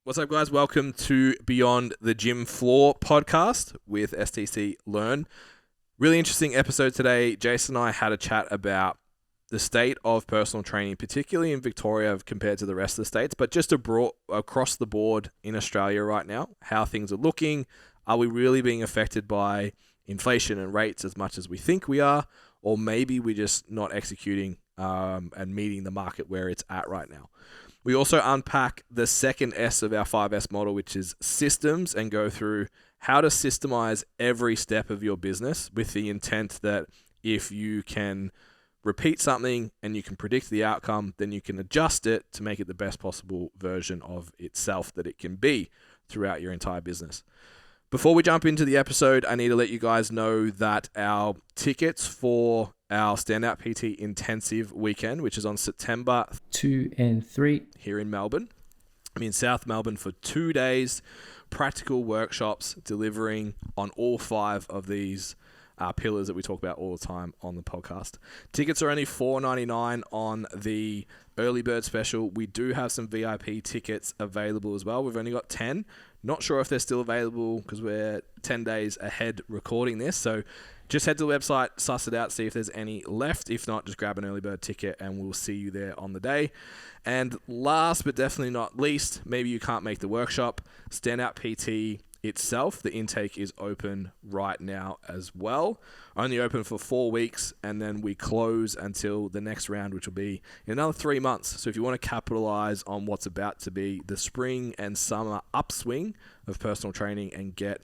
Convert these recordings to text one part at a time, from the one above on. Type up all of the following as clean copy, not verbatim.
What's up, guys? Welcome to Beyond the Gym Floor podcast with STC Learn. Really interesting episode today. Jason and I had a chat about the state of personal training, particularly in Victoria compared to the rest of the states, but just across the board in Australia right now, how things are looking. Are we really being affected by inflation and rates as much as we think we are? Or maybe we're just not executing and meeting the market where it's at right now. We also unpack the second S of our 5S model, which is systems, and go through how to systemize every step of your business with the intent that if you can repeat something and you can predict the outcome, then you can adjust it to make it the best possible version of itself that it can be throughout your entire business. Before we jump into the episode, I need to let you guys know that our tickets for our Standout PT Intensive weekend, which is on September 2 and 3 here in Melbourne. I'm in South Melbourne for 2 days, practical workshops delivering on all 5 of these pillars that we talk about all the time on the podcast. Tickets are only $4.99 on the early bird special. We do have some VIP tickets available as well. We've only got 10. Not sure if they're still available because we're 10 days ahead recording this. So just head to the website, suss it out, see if there's any left. If not, just grab an early bird ticket and we'll see you there on the day. And last but definitely not least, maybe you can't make the workshop, Standout PT itself, the intake is open right now as well. Only open for 4 weeks, and then we close until the next round, which will be in another 3 months. So if you want to capitalize on what's about to be the spring and summer upswing of personal training and get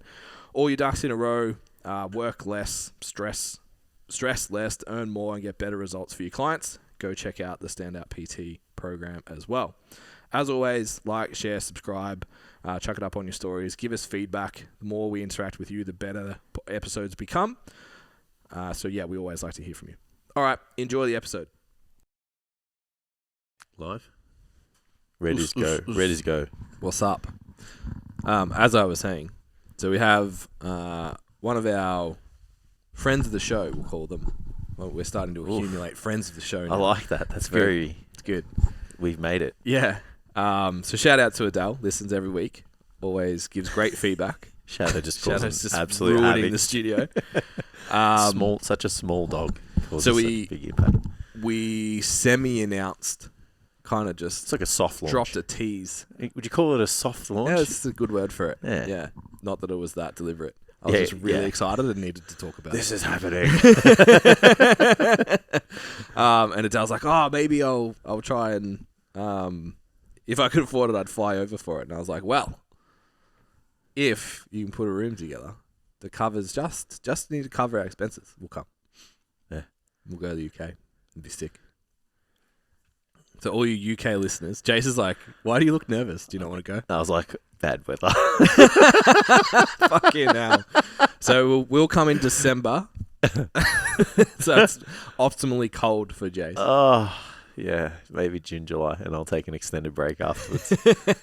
all your ducks in a row, work less, stress less, earn more, and get better results for your clients, go check out the Standout PT program as well. As always, like, share, subscribe, chuck it up on your stories, give us feedback. The more we interact with you, the better episodes become. So yeah, we always like to hear from you. All right, enjoy the episode. Live? Ready to go. What's up? As I was saying, so we have one of our friends of the show, we'll call them. Well, we're starting to accumulate friends of the show now. I like that. That's It's good. We've made it. Yeah. So shout out to Adele, listens every week, always gives great feedback. Shadow just calls Shadow's him just absolute ruining havoc. the studio. Such a small dog. So big impact. we semi-announced, kind of just It's like a soft launch. dropped a tease. Would you call it a soft launch? Yeah, it's a good word for it. Yeah. Not that it was that deliberate. I was just really excited and needed to talk about This it. is happening. And Adele's like, maybe I'll try and if I could afford it, I'd fly over for it. And I was like, well, if you can put a room together, the covers just need to cover our expenses. We'll come. Yeah. We'll go to the UK and be sick. So all you UK listeners, Jason's like, why do you look nervous? Do you not want to go? I was like, bad weather. Fucking hell. So we'll come in December. So it's optimally cold for Jason. Oh, yeah. Maybe June, July, and I'll take an extended break afterwards.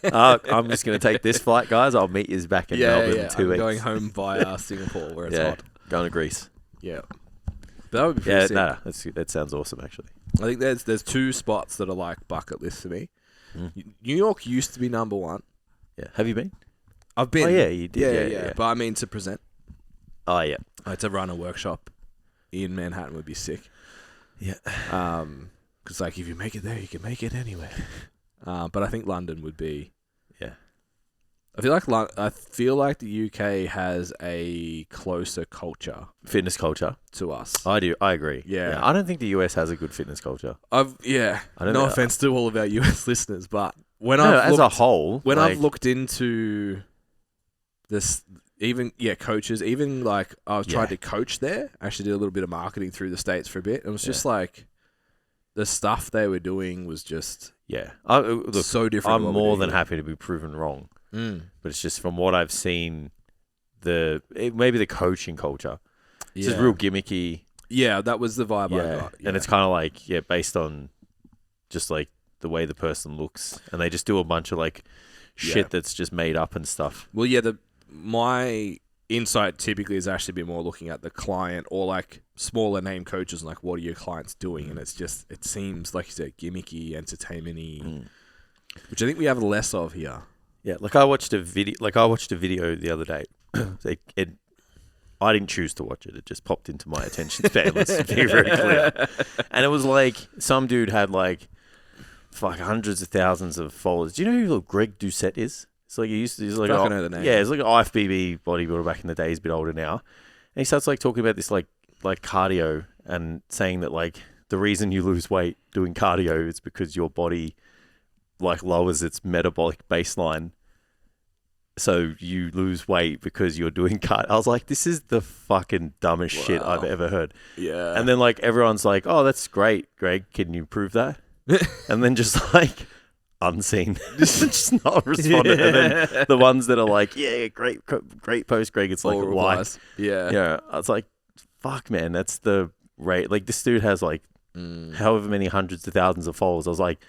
I'm just going to take this flight, guys. I'll meet you back in Melbourne in 2 I'm weeks. going home via Singapore where it's hot. Going to Greece. Yeah. But that would be pretty sick. That sounds awesome, actually. I think there's 2 spots that are like bucket lists for me. New York used to be number 1. Yeah. Have you been? I've been. Oh, yeah, you did. Yeah. But I mean to present. Oh, yeah. To run a workshop in Manhattan would be sick. Yeah. Because like if you make it there, you can make it anywhere. But I think London would be. Yeah. I feel like the UK has a closer culture, Fitness culture. to us. I do. I agree. Yeah. I don't think the US has a good fitness culture. No know. offense to all of our US listeners, but As a whole, I've looked into this, even coaches, even like I was trying to coach there. I actually did a little bit of marketing through the States for a bit. It was just like the stuff they were doing was just look, so different. I'm more than happy to be proven wrong, but it's just from what I've seen, maybe the coaching culture. It's just real gimmicky. Yeah, that was the vibe I got. Yeah. And it's kind of like based on just like the way the person looks, and they just do a bunch of like shit that's just made up and stuff. Well, my insight typically has actually been more looking at the client or like smaller name coaches and like what are your clients doing, and it seems like you said gimmicky, entertainment-y, which I think we have less of here. Yeah, like I watched a video the other day. I didn't choose to watch it. It just popped into my attention span. Let's be very clear. And it was like some dude had like hundreds of thousands of followers. Do you know who Greg Doucette is? It's like he's like I know the name. Yeah, he's like an IFBB bodybuilder back in the day. He's a bit older now. And he starts like talking about this like cardio and saying that like the reason you lose weight doing cardio is because your body like lowers its metabolic baseline. So you lose weight because you're doing cardio. I was like, this is the fucking dumbest shit I've ever heard. Yeah. And then like everyone's like, oh, that's great, Greg. Can you prove that? And then just like unseen, just not responded. And then the ones that are like, yeah, great post, Greg. It's like why? Yeah. I was like, fuck, man, that's the rate. Like this dude has like however many hundreds of thousands of followers. I was like,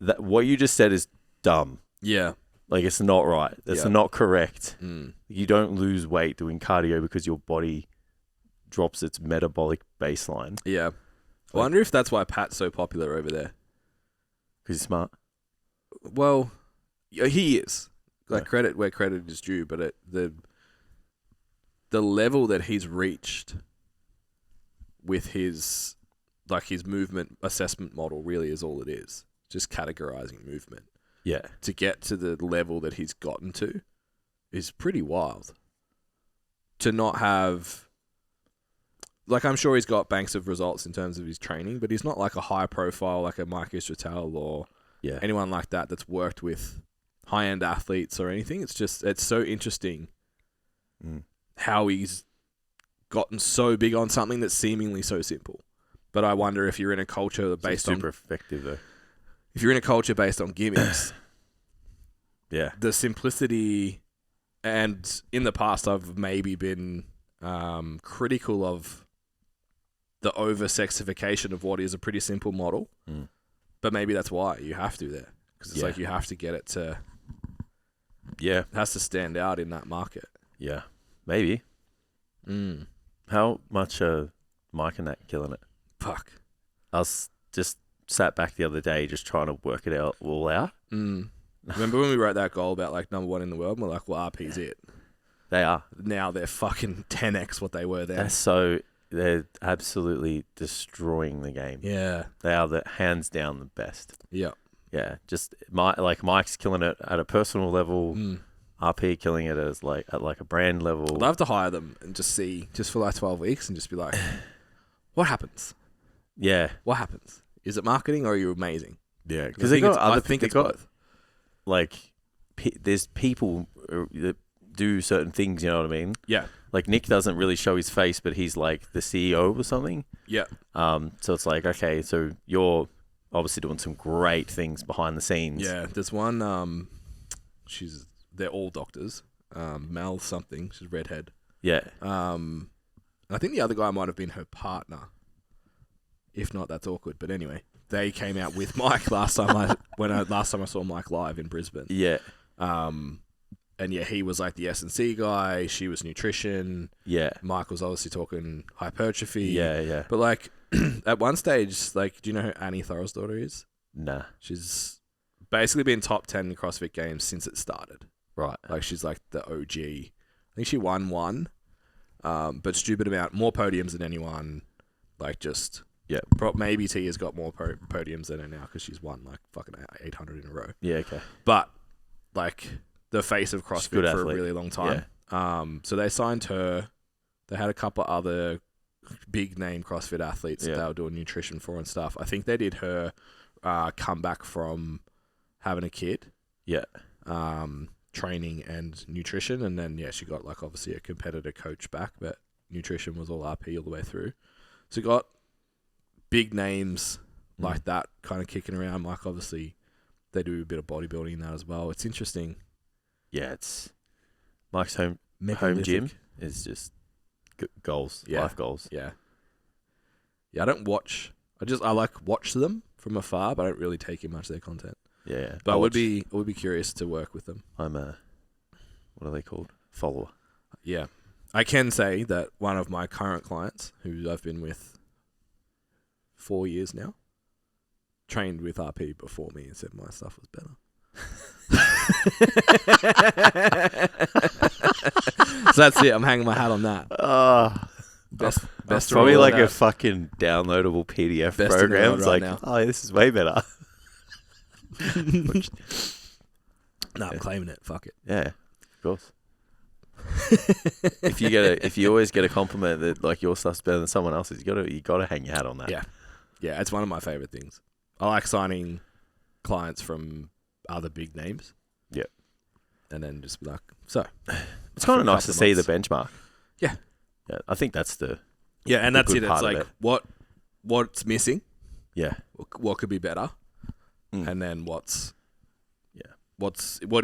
that what you just said is dumb. Yeah. Like it's not right. That's not correct. You don't lose weight doing cardio because your body drops its metabolic baseline. Yeah. I wonder if that's why Pat's so popular over there. Because he's smart. Well, he is. Like credit where credit is due, but the level that he's reached with his movement assessment model really is all it is. Just categorizing movement. Yeah. To get to the level that he's gotten to is pretty wild. To not have... Like, I'm sure he's got banks of results in terms of his training, but he's not like a high profile, like a Marcus Rattel or anyone like that that's worked with high-end athletes or anything. It's just, it's so interesting how he's gotten so big on something that's seemingly so simple. But I wonder if you're in a culture based on... super effective, though. If you're in a culture based on gimmicks, the simplicity, and in the past I've maybe been critical of the over-sexification of what is a pretty simple model, but maybe that's why you have to there, because it's like you have to get it to, it has to stand out in that market. Yeah, maybe. How much are Mike and that killing it? Fuck, I was just sat back the other day just trying to work it all out. Remember when we wrote that goal about like number one in the world? And we're like, well, RP's it. They are. Now they're fucking 10x what they were then. They're absolutely destroying the game. Yeah. They are hands down the best. Yeah. Yeah. Just Mike's killing it at a personal level. RP killing it at a brand level. I'd love to hire them and just for like 12 weeks and just be like, what happens? Yeah. What happens? Is it marketing or are you amazing? Yeah. Because I think it's both. Like, there's people that do certain things, you know what I mean? Yeah. Like, Nick doesn't really show his face, but he's like the CEO or something. Yeah. So it's like, okay, so you're obviously doing some great things behind the scenes. Yeah. There's one, they're all doctors. Mel something, she's redhead. Yeah. I think the other guy might have been her partner. If not, that's awkward. But anyway, they came out with Mike last time I saw Mike live in Brisbane. Yeah. And yeah, he was like the S&C guy. She was nutrition. Yeah. Mike was obviously talking hypertrophy. Yeah, yeah. But like at one stage, like, do you know who Annie Thor's daughter is? Nah. She's basically been top 10 in CrossFit Games since it started. Right. Like she's like the OG. I think she won one, but stupid amount, more podiums than anyone. Like just... Yeah, maybe T has got more podiums than her now because she's won like fucking 800 in a row. Yeah, okay. But like the face of CrossFit for a really long time. Yeah. So they signed her. They had a couple of other big name CrossFit athletes that they were doing nutrition for and stuff. I think they did her come back from having a kid. Yeah. Training and nutrition, and then she got like obviously a competitor coach back, but nutrition was all RP all the way through. So got big names like that kind of kicking around. Like, obviously, they do a bit of bodybuilding in that as well. It's interesting. Yeah, it's Mike's home gym is just goals, life goals. Yeah. Yeah, I don't watch. I like watch them from afar, but I don't really take in much of their content. Yeah. But I would be curious to work with them. I'm what are they called? Follower. Yeah. I can say that one of my current clients, who I've been with 4 years now, trained with RP before me and said my stuff was better. So that's it. I'm hanging my hat on that. Best Probably rule like of a that. fucking downloadable PDF Best in the program. world It's right like, now. oh, this is way better. No, I'm claiming it. Fuck it. Yeah, of course. If you always get a compliment that like your stuff's better than someone else's, you gotta hang your hat on that. Yeah. Yeah, it's one of my favorite things. I like signing clients from other big names. Yeah. And then just be like, so. It's kind of after a nice to couple see of the months. benchmark. Yeah. Yeah, I think that's the Yeah, and the that's good it. part It's of like, it. what's missing? yeah. What could be better? Mm. And then what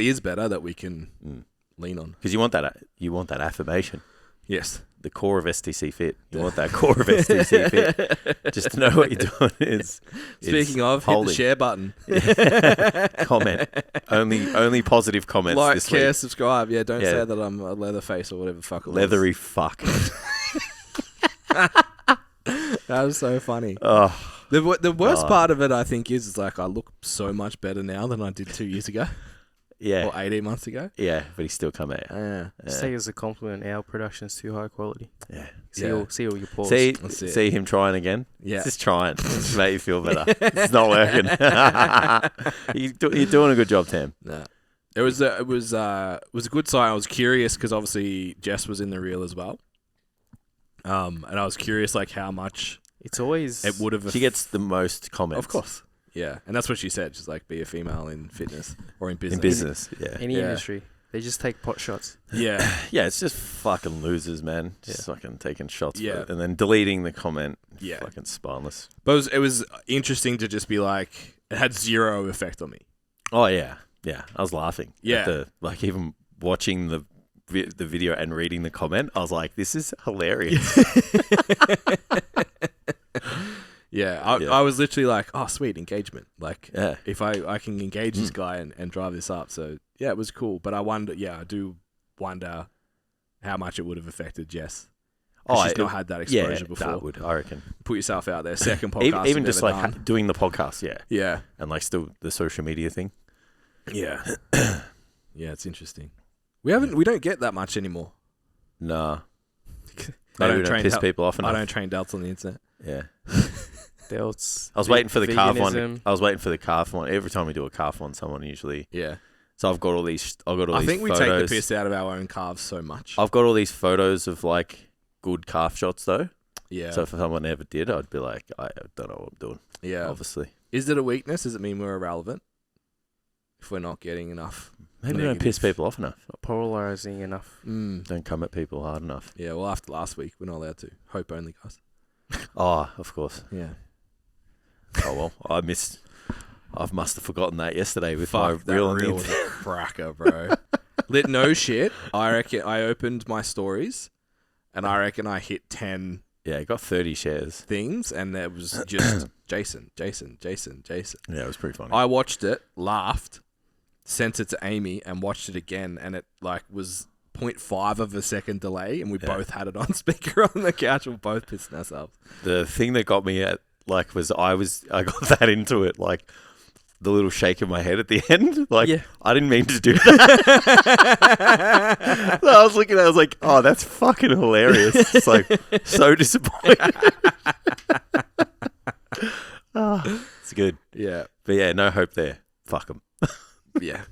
is better that we can lean on? Because you want that affirmation. Yes. The core of STC Fit. You want that core of STC Fit. Just to know what you're doing is. Speaking of, hit holding. the share button. Comment. Only positive comments Like, this care, week. subscribe. Yeah, don't Yeah. say that I'm a leather face or whatever the fuck it was. Leathery fuck. That was so funny. Oh, The worst God. part of it, I think, is like I look so much better now than I did 2 years ago yeah. or 18 months ago. Yeah, but he's still come out. Yeah. Just take it as a compliment. Our production's too high quality. Yeah. See all your pause. That's it. See him trying again? Yeah. Just trying. Just to make you feel better. It's not working. You're doing a good job, Tam. Nah. It was a good sign. I was curious because obviously Jess was in the reel as well. And I was curious like how much It's always it would have. She gets the most comments. Of course. Yeah, and that's what she said. She's like, be a female in fitness or in business. In business, yeah. any Yeah. industry. They just take pot shots. Yeah. Yeah, it's just fucking losers, man. Just fucking taking shots. Yeah. And then deleting the comment. Yeah. Fucking spineless. But it was interesting to just be like, it had zero effect on me. Oh, yeah. Yeah. I was laughing. Yeah. Even watching the video and reading the comment, I was like, this is hilarious. Yeah, Yeah. I was literally like, oh, sweet, engagement. Like, Yeah. if I can engage this guy and drive this up. So, yeah, it was cool. But I do wonder how much it would have affected Jess. She's not had that exposure before. that would, I reckon. Put yourself out there. Second podcast. Even you've just ever like done. doing the podcast, yeah. Yeah. And like still the social media thing. Yeah. Yeah, it's interesting. We don't get that much anymore. Nah. I Maybe we don't piss people off enough. I don't train delts on the internet. Yeah. Delts. I was waiting for the calf one. veganism. I was waiting for the calf one. Every time we do a calf one, someone usually. Yeah. So I've got all these. I think we photos. take the piss out of our own calves so much. I've got all these photos of like good calf shots though. Yeah. So if someone ever did, I'd be like, I don't know what I'm doing. yeah. Obviously. Is it a weakness? Does it mean we're irrelevant? If we're not getting enough. Maybe we don't piss people off enough. Not polarizing enough. Don't come at people hard enough. Yeah, well, after last week, we're not allowed to. Hope only, guys. Oh, of course. Yeah. Oh well, I must have forgotten that yesterday with Fuck, my that reel. reel was a cracker, bro. Lit no shit. I reckon I opened my stories, and I reckon I hit 10 Yeah, it got 30 shares. things, and there was just Jason. Yeah, it was pretty funny. I watched it, laughed, sent it to Amy, and watched it again, and it like was 0.5 of a second delay, and we both had it on speaker on the couch. We're both pissing ourselves. The thing that got me at like was I got that into it, like the little shake of my head at the end. Like I didn't mean to do that. So I was looking at it, I was like, oh, that's fucking hilarious. It's like so disappointing. It's good. Yeah. But yeah, no hope there. Fuck them. Yeah.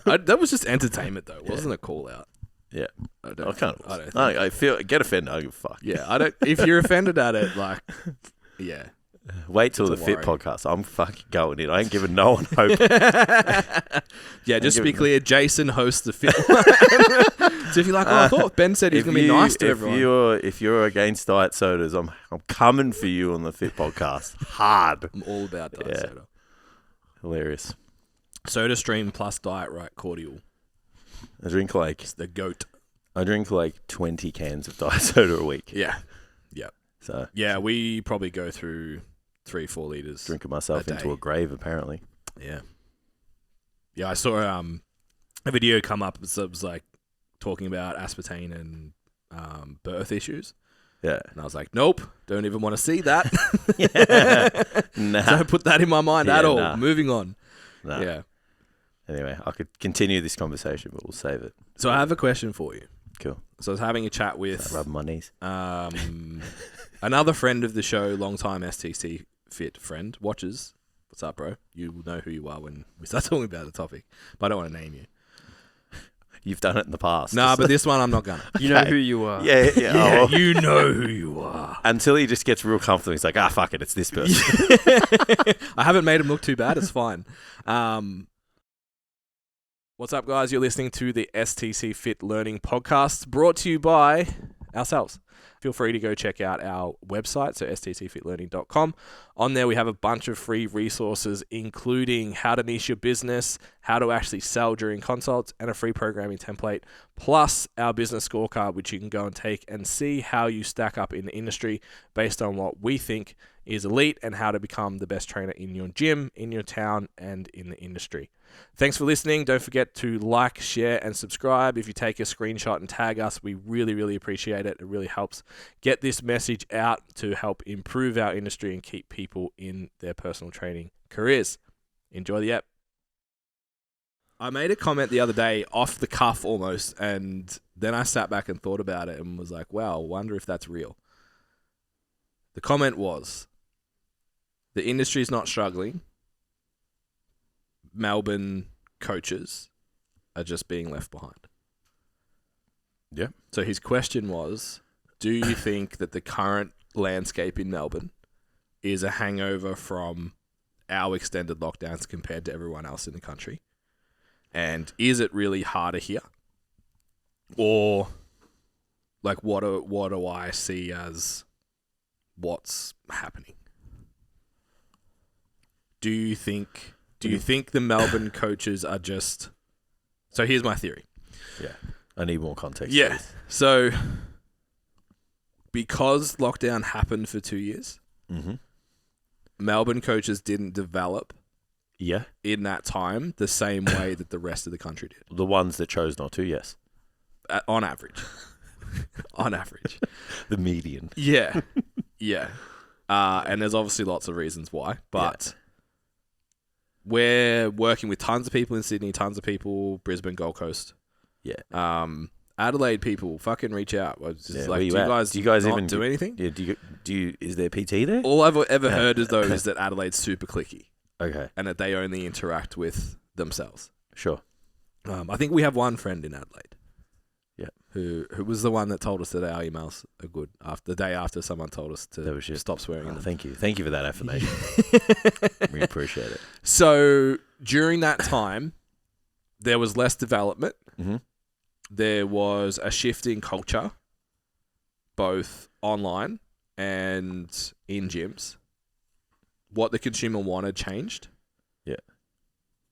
That was just entertainment, though. It wasn't a call out. Yeah. I don't I think. I feel get offended. I don't give a fuck. Yeah, I don't. If you're offended at it, like, yeah, Wait till the It's a Fit worry. podcast. I'm fucking going in. I ain't giving no one hope. yeah. Just to be give it- clear, Jason hosts the fit. So if you're like, oh, I thought Ben said he's gonna be nice to everyone. If you're against diet sodas, I'm coming for you on the Fit podcast. Hard. I'm all about diet Yeah. soda. Hilarious. Soda Stream plus Diet Right cordial. I drink like It's the goat. 20 cans of diet soda a week. Yeah. So Yeah, we probably go through 3-4 liters. drinking myself A into day. a grave apparently. Yeah. Yeah, I saw a video come up. It was like talking about aspartame and birth issues. Yeah. And I was like, nope, don't even want to see that. Nah. Don't put that in my mind at Yeah, all. nah. Moving on. Nah. Yeah. Anyway, I could continue this conversation, but we'll save it. So I have a question for you. Cool. So I was having a chat with Rubbing my knees. another friend of the show, long-time STC Fit friend, watches. What's up, bro? You will know who you are when we start talking about the topic, but I don't want to name you. You've done it in the past. Nah, but this one I'm not gonna. You know who you are. Yeah. Yeah, Oh, well. you know who you are. Until he just gets real comfortable. He's like, fuck it, it's this person. I haven't made him look too bad. It's fine. What's up, guys? You're listening to the STC Fit Learning Podcast, brought to you by ourselves. Feel free to go check out our website, so stcfitlearning.com. On there, we have a bunch of free resources, including how to niche your business, how to actually sell during consults, and a free programming template, plus our business scorecard, which you can go and take and see how you stack up in the industry based on what we think is elite and how to become the best trainer in your gym, in your town, and in the industry. Thanks for listening. Don't forget to like, share, and subscribe. If you take a screenshot and tag us, we really, really appreciate it. It really helps get this message out to help improve our industry and keep people in their personal training careers. Enjoy the app. I made a comment the other day, off the cuff almost, and then I sat back and thought about it and was like, wow, I wonder if that's real. The comment was, the industry is not struggling. Melbourne coaches are just being left behind. Yeah. So his question was, do you think that the current landscape in Melbourne is a hangover from our extended lockdowns compared to everyone else in the country? And is it really harder here? Or like what do I see as what's happening? Do you think the Melbourne coaches are just... So here's my theory. Yeah. I need more context. Yeah. Please. So because lockdown happened for 2 years, Melbourne coaches didn't develop in that time the same way that the rest of the country did. The ones that chose not to, yes. On average. On average. The median. Yeah. Yeah. And there's obviously lots of reasons why, but... We're working with tons of people in Sydney, tons of people, Brisbane, Gold Coast. Yeah. Adelaide people, fucking reach out. Just Yeah, like, do you guys not even do anything? Yeah. Do you? Is there PT there? All I've ever heard is that Adelaide's super cliquey Okay. and that they only interact with themselves. Sure. I think we have one friend in Adelaide. Yeah. Who was the one that told us that our emails are good the day after someone told us to stop swearing in them. Thank you. Thank you for that affirmation. We appreciate it. So during that time, there was less development. Mm-hmm. There was a shift in culture, both online and in gyms. What the consumer wanted changed. Yeah.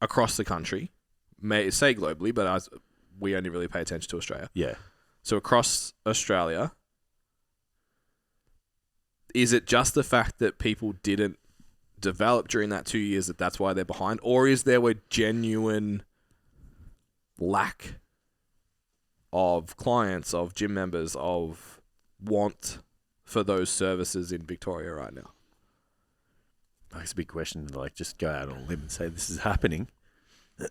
Across Across the country. May say globally, but we only really pay attention to Australia. Yeah. So across Australia, is it just the fact that people didn't develop during that 2 years that's why they're behind? Or is there a genuine lack of clients, of gym members, of want for those services in Victoria right now? It's a big question to just go out on a limb and say this is happening.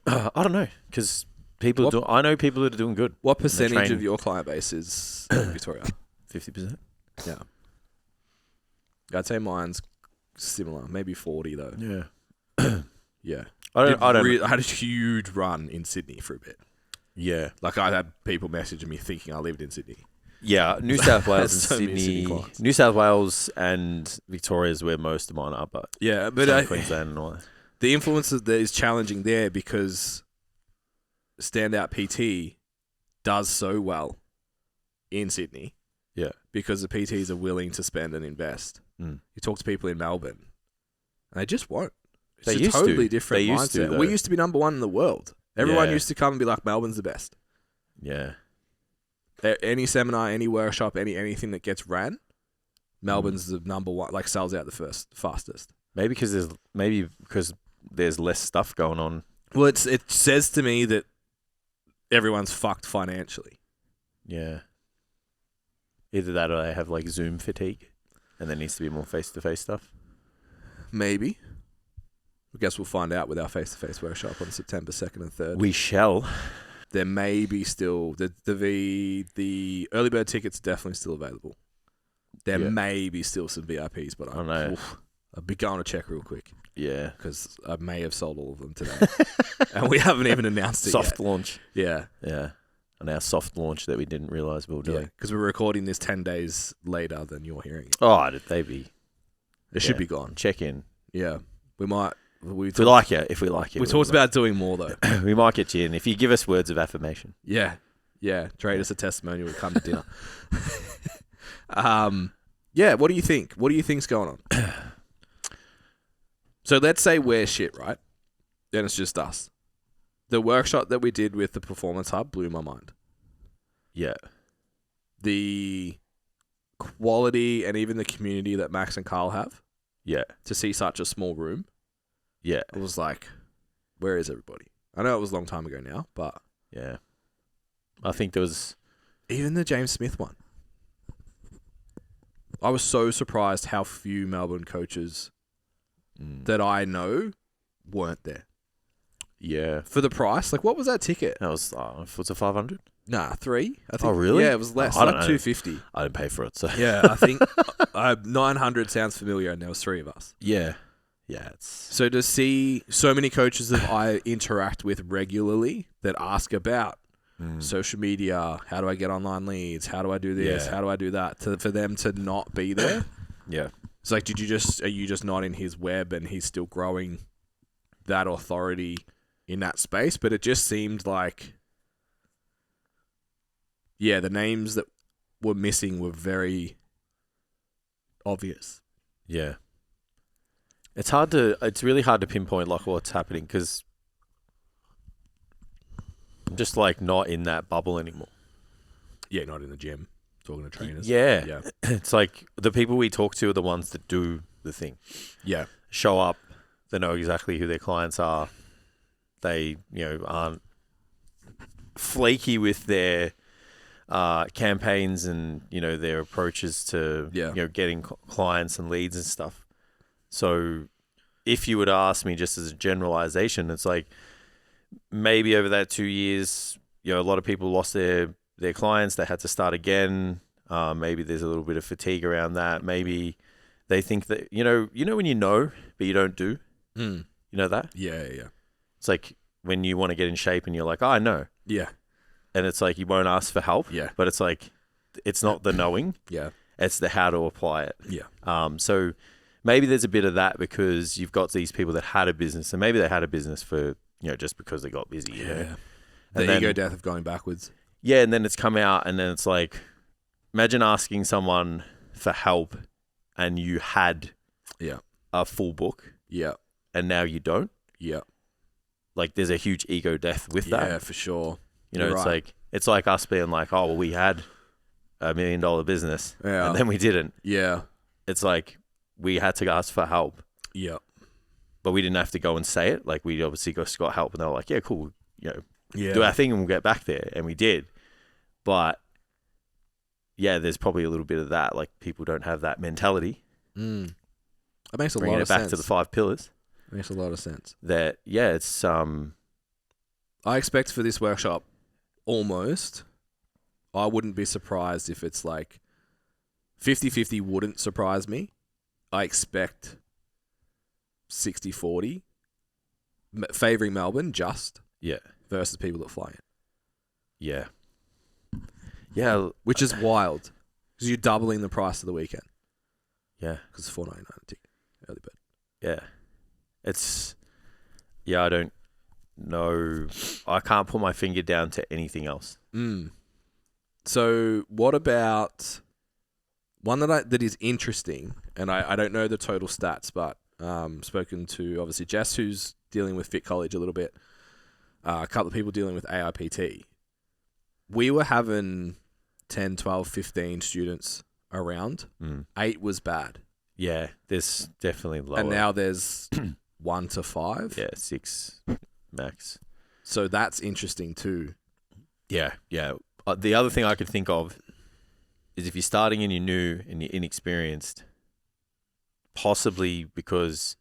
I don't know, because I know people that are doing good. What percentage of your client base is in Victoria? 50%. Yeah. I'd say mine's similar, maybe 40 though. Yeah. Yeah. I had a huge run in Sydney for a bit. Yeah. Like I had people messaging me thinking I lived in Sydney. Yeah. New South Wales and So many Sydney Sydney. clients. New South Wales and Victoria is where most of mine are, but Yeah, but Queensland and all that. the influence that is challenging there because standout PT does so well in Sydney. Yeah. Because the PTs are willing to spend and invest. Mm. You talk to people in Melbourne, and they just won't. It's They a used totally to. different They used to, mindset. though. We used to be number one in the world. Everyone Yeah. used to come and be like, Melbourne's the best. Yeah. Any seminar, any workshop, anything that gets ran, Melbourne's the number one, like sells out the fastest. Maybe because there's less stuff going on. Well, it says to me that everyone's fucked financially. Yeah. Either that or they have Zoom fatigue and there needs to be more face-to-face stuff. Maybe. I guess we'll find out with our face-to-face workshop on September 2nd and 3rd. We shall. There may be still the early bird tickets are definitely still available. There may be still some VIPs, but I'll be going to check real quick. Yeah. Because I may have sold all of them today. And we haven't even announced it Soft yet. launch. Yeah. Yeah. And our soft launch that we didn't realise we were doing. Yeah. Because we're recording this 10 days later than you're hearing it. Oh, did they be? It should be gone. Check in. Yeah. We might. If we like it. We talked about doing more, though. We might get you in if you give us words of affirmation. Yeah. Yeah. Trade us a testimonial. We'll come to dinner. Yeah. What do you think? What do you think's going on? So let's say we're shit, right? Then it's just us. The workshop that we did with the Performance Hub blew my mind. Yeah. The quality and even the community that Max and Carl have. Yeah. To see such a small room. Yeah. It was like, where is everybody? I know it was a long time ago now, but... Yeah. I think there was... Even the James Smith one. I was so surprised how few Melbourne coaches that I know weren't there. Yeah. For the price. Like, what was that ticket? That was... was it 500? Nah, 3. I think. Oh, really? Yeah, it was less. I Like don't know. 250. I didn't pay for it, so... Yeah, I think 900 sounds familiar, and there was 3 of us. Yeah. Yeah, it's... So to see so many coaches that I interact with regularly that ask about social media, how do I get online leads, how do I do this, how do I do that, for them to not be there. Yeah. It's like, are you just not in his web and he's still growing that authority in that space? But it just seemed like, yeah, the names that were missing were very obvious. Yeah. It's really hard to pinpoint like what's happening because I'm just like not in that bubble anymore. Yeah, not in the gym, talking to trainers. Yeah. Yeah. It's like the people we talk to are the ones that do the thing. Yeah. Show up, they know exactly who their clients are. They, aren't flaky with their campaigns and, their approaches to, getting clients and leads and stuff. So if you would ask me just as a generalization, it's like maybe over that 2 years, a lot of people lost their clients. They had to start again. Maybe there's a little bit of fatigue around that. Maybe they think that, when you know, but you don't do. You know that? Yeah. It's like when you want to get in shape and you're like, oh, I know. Yeah. And it's like you won't ask for help. Yeah. But it's like, it's not the knowing. Yeah. It's the how to apply it. Yeah. So maybe there's a bit of that because you've got these people that had a business and maybe they had a business for, just because they got busy. Yeah. And the ego death of going backwards. Yeah. And then it's come out and then it's like, imagine asking someone for help and you had a full book. Yeah. And now you don't. Yeah. Like there's a huge ego death with that. Yeah, for sure. It's like us being like, oh, well, we had $1 million business and then we didn't. Yeah. It's like we had to ask for help. Yeah. But we didn't have to go and say it. Like we obviously got help and they were like, yeah, cool. Yeah. Do our thing and we'll get back there. And we did. But yeah, there's probably a little bit of that. Like people don't have that mentality. It makes a Bringing lot it of back sense. to the 5 pillars. Makes a lot of sense. That, yeah, it's... I expect for this workshop, almost, I wouldn't be surprised if it's like 50-50 wouldn't surprise me. I expect 60-40 favouring Melbourne just versus people that fly in. Yeah. Yeah. Which is wild because you're doubling the price of the weekend. Yeah. Because it's $4.99 a ticket, early bird. Yeah. It's... Yeah, I don't know. I can't put my finger down to anything else. So what about one that is interesting, and I don't know the total stats, but spoken to obviously Jess, who's dealing with Fit College a little bit, a couple of people dealing with AIPT. We were having 10, 12, 15 students around. 8 was bad. Yeah, there's definitely lower. And now there's 1 to 5. Yeah, 6 max. So that's interesting too. Yeah. The other thing I could think of is if you're starting and you're new and you're inexperienced, possibly because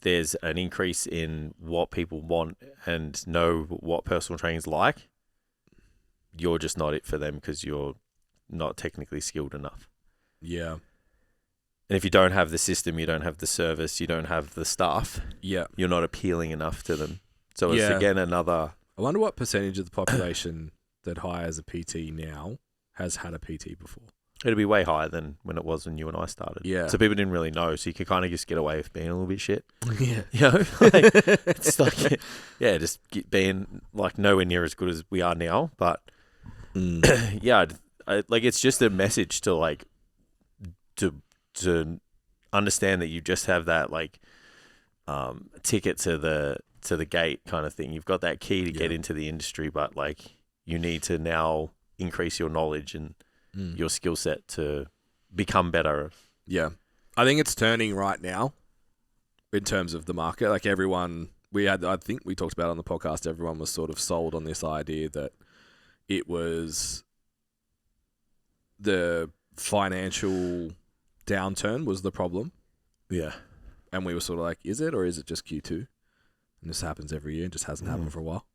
there's an increase in what people want and know what personal training's like, you're just not it for them because you're not technically skilled enough. Yeah. And if you don't have the system, you don't have the service, you don't have the staff, Yeah. you're not appealing enough to them. So it's again another... I wonder what percentage of the population that hires a PT now has had a PT before. It'd be way higher than when it was when you and I started. Yeah. So people didn't really know, so you could kind of just get away with being a little bit shit. Yeah. You know? Like, it's like, yeah, just being like nowhere near as good as we are now. But yeah, like it's just a message to like, to understand that you just have that like ticket to the gate kind of thing. You've got that key to get into the industry, but like you need to now increase your knowledge and your skill set to become better. Yeah. I think it's turning right now in terms of the market. Like everyone, I think we talked about on the podcast, everyone was sort of sold on this idea that it was the financial downturn was the problem. Yeah. And we were sort of like, is it, or is it just Q2? And this happens every year. It just hasn't happened for a while.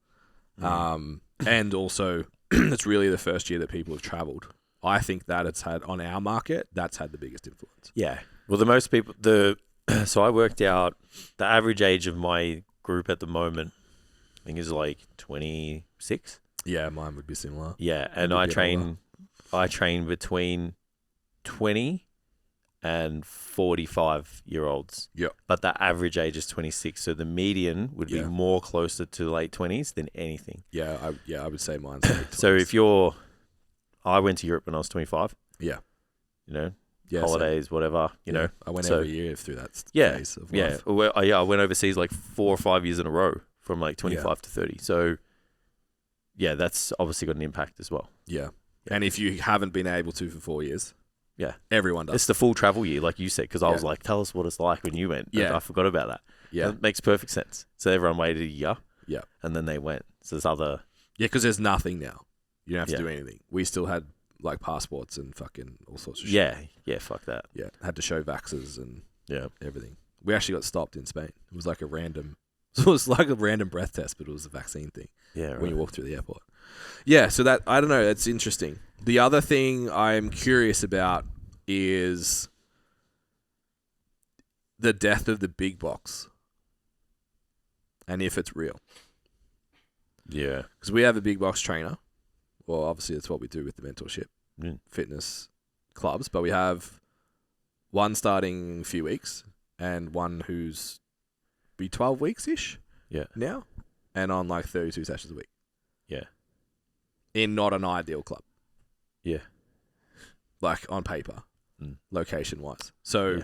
And also, it's really the first year that people have travelled. I think that it's had, on our market, that's had the biggest influence. Yeah. Well, the most people, so I worked out the average age of my group at the moment, I think is like 26. Yeah, mine would be similar. Yeah. And I train between 20 and 45-year-olds. Yeah. But the average age is 26. So the median would be more closer to late 20s than anything. Yeah, I would say mine's late 20s. So I went to Europe when I was 25. Yeah. You know, Yeah, holidays, whatever, you know. I went every year through that phase of life. I went overseas like 4 or 5 years in a row from like 25 to 30. So, yeah, that's obviously got an impact as well. Yeah. And if you haven't been able to for 4 years, everyone does. It's the full travel year, like you said, because I was like, tell us what it's like when you went. Yeah. I forgot about that. Yeah. It makes perfect sense. So everyone waited a year. Yeah. And then they went. So there's other... Yeah, because there's nothing now. You don't have to do anything. We still had like passports and fucking all sorts of shit. Yeah. Yeah, fuck that. Yeah. Had to show vaxxers and everything. We actually got stopped in Spain. It was like a random breath test, but it was a vaccine thing. Yeah, right. When you walk through the airport. Yeah, so that, I don't know, it's interesting. The other thing I'm curious about is the death of the big box and if it's real. Yeah. Because we have a big box trainer. Well, obviously that's what we do with the mentorship fitness clubs, but we have one starting in a few weeks and one who's be 12 weeks-ish now and on like 32 sessions a week. Yeah. In not an ideal club. Yeah. Like on paper, location-wise. So... Yeah.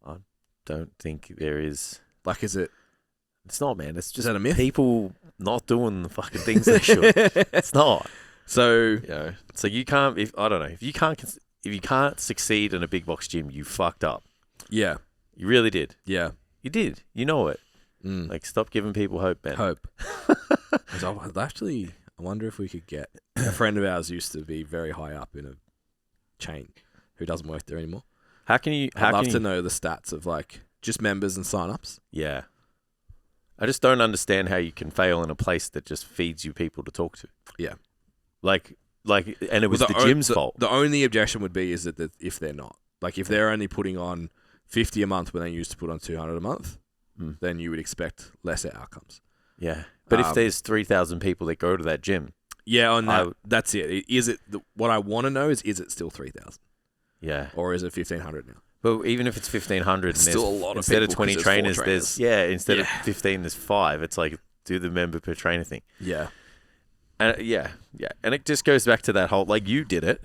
I don't think there is... Like, is it... It's not, man. It's just is that a myth? People not doing the fucking things they should. It's not. So... You know, so you can't... If you can't succeed in a big box gym, you fucked up. Yeah. You really did. Yeah. You did. You know it. Like, stop giving people hope, man. Hope. I wonder if we could get... A friend of ours used to be very high up in a chain who doesn't work there anymore. I'd love to know the stats of, like, just members and sign-ups. Yeah. I just don't understand how you can fail in a place that just feeds you people to talk to. Yeah. Like, and it was the gym's fault. The only objection would be is that if they're not. Like, if they're only putting on 50 a month when they used to put on 200 a month, then you would expect lesser outcomes. Yeah. But if there's 3,000 people that go to that gym. Yeah, on that's it. What I want to know is it still 3,000? Yeah. Or is it 1,500 now? Well, even if it's 1,500, it's still a lot of instead people, of 20 trainers, instead of 15, there's 5. It's like, do the member per trainer thing. Yeah. And and it just goes back to that whole, like, you did it.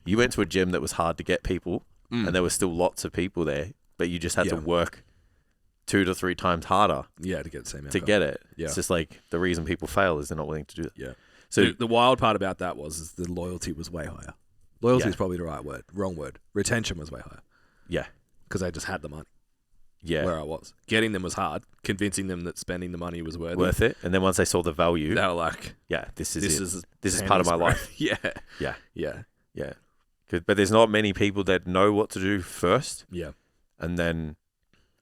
You went to a gym that was hard to get people, and there were still lots of people there, but you just had to work 2 to 3 times harder. Yeah, to get the same outcome. To get it. Yeah. It's just like the reason people fail is they're not willing to do that. Yeah. So the wild part about that was the loyalty was way higher. Loyalty is probably the right word. Wrong word. Retention was way higher. Yeah. Because they just had the money. Yeah. Where I was. Getting them was hard. Convincing them that spending the money was worth it. And then once they saw the value, they were like, yeah, this is part of my life. Yeah. Yeah. Yeah. Yeah. But there's not many people that know what to do first. Yeah. And then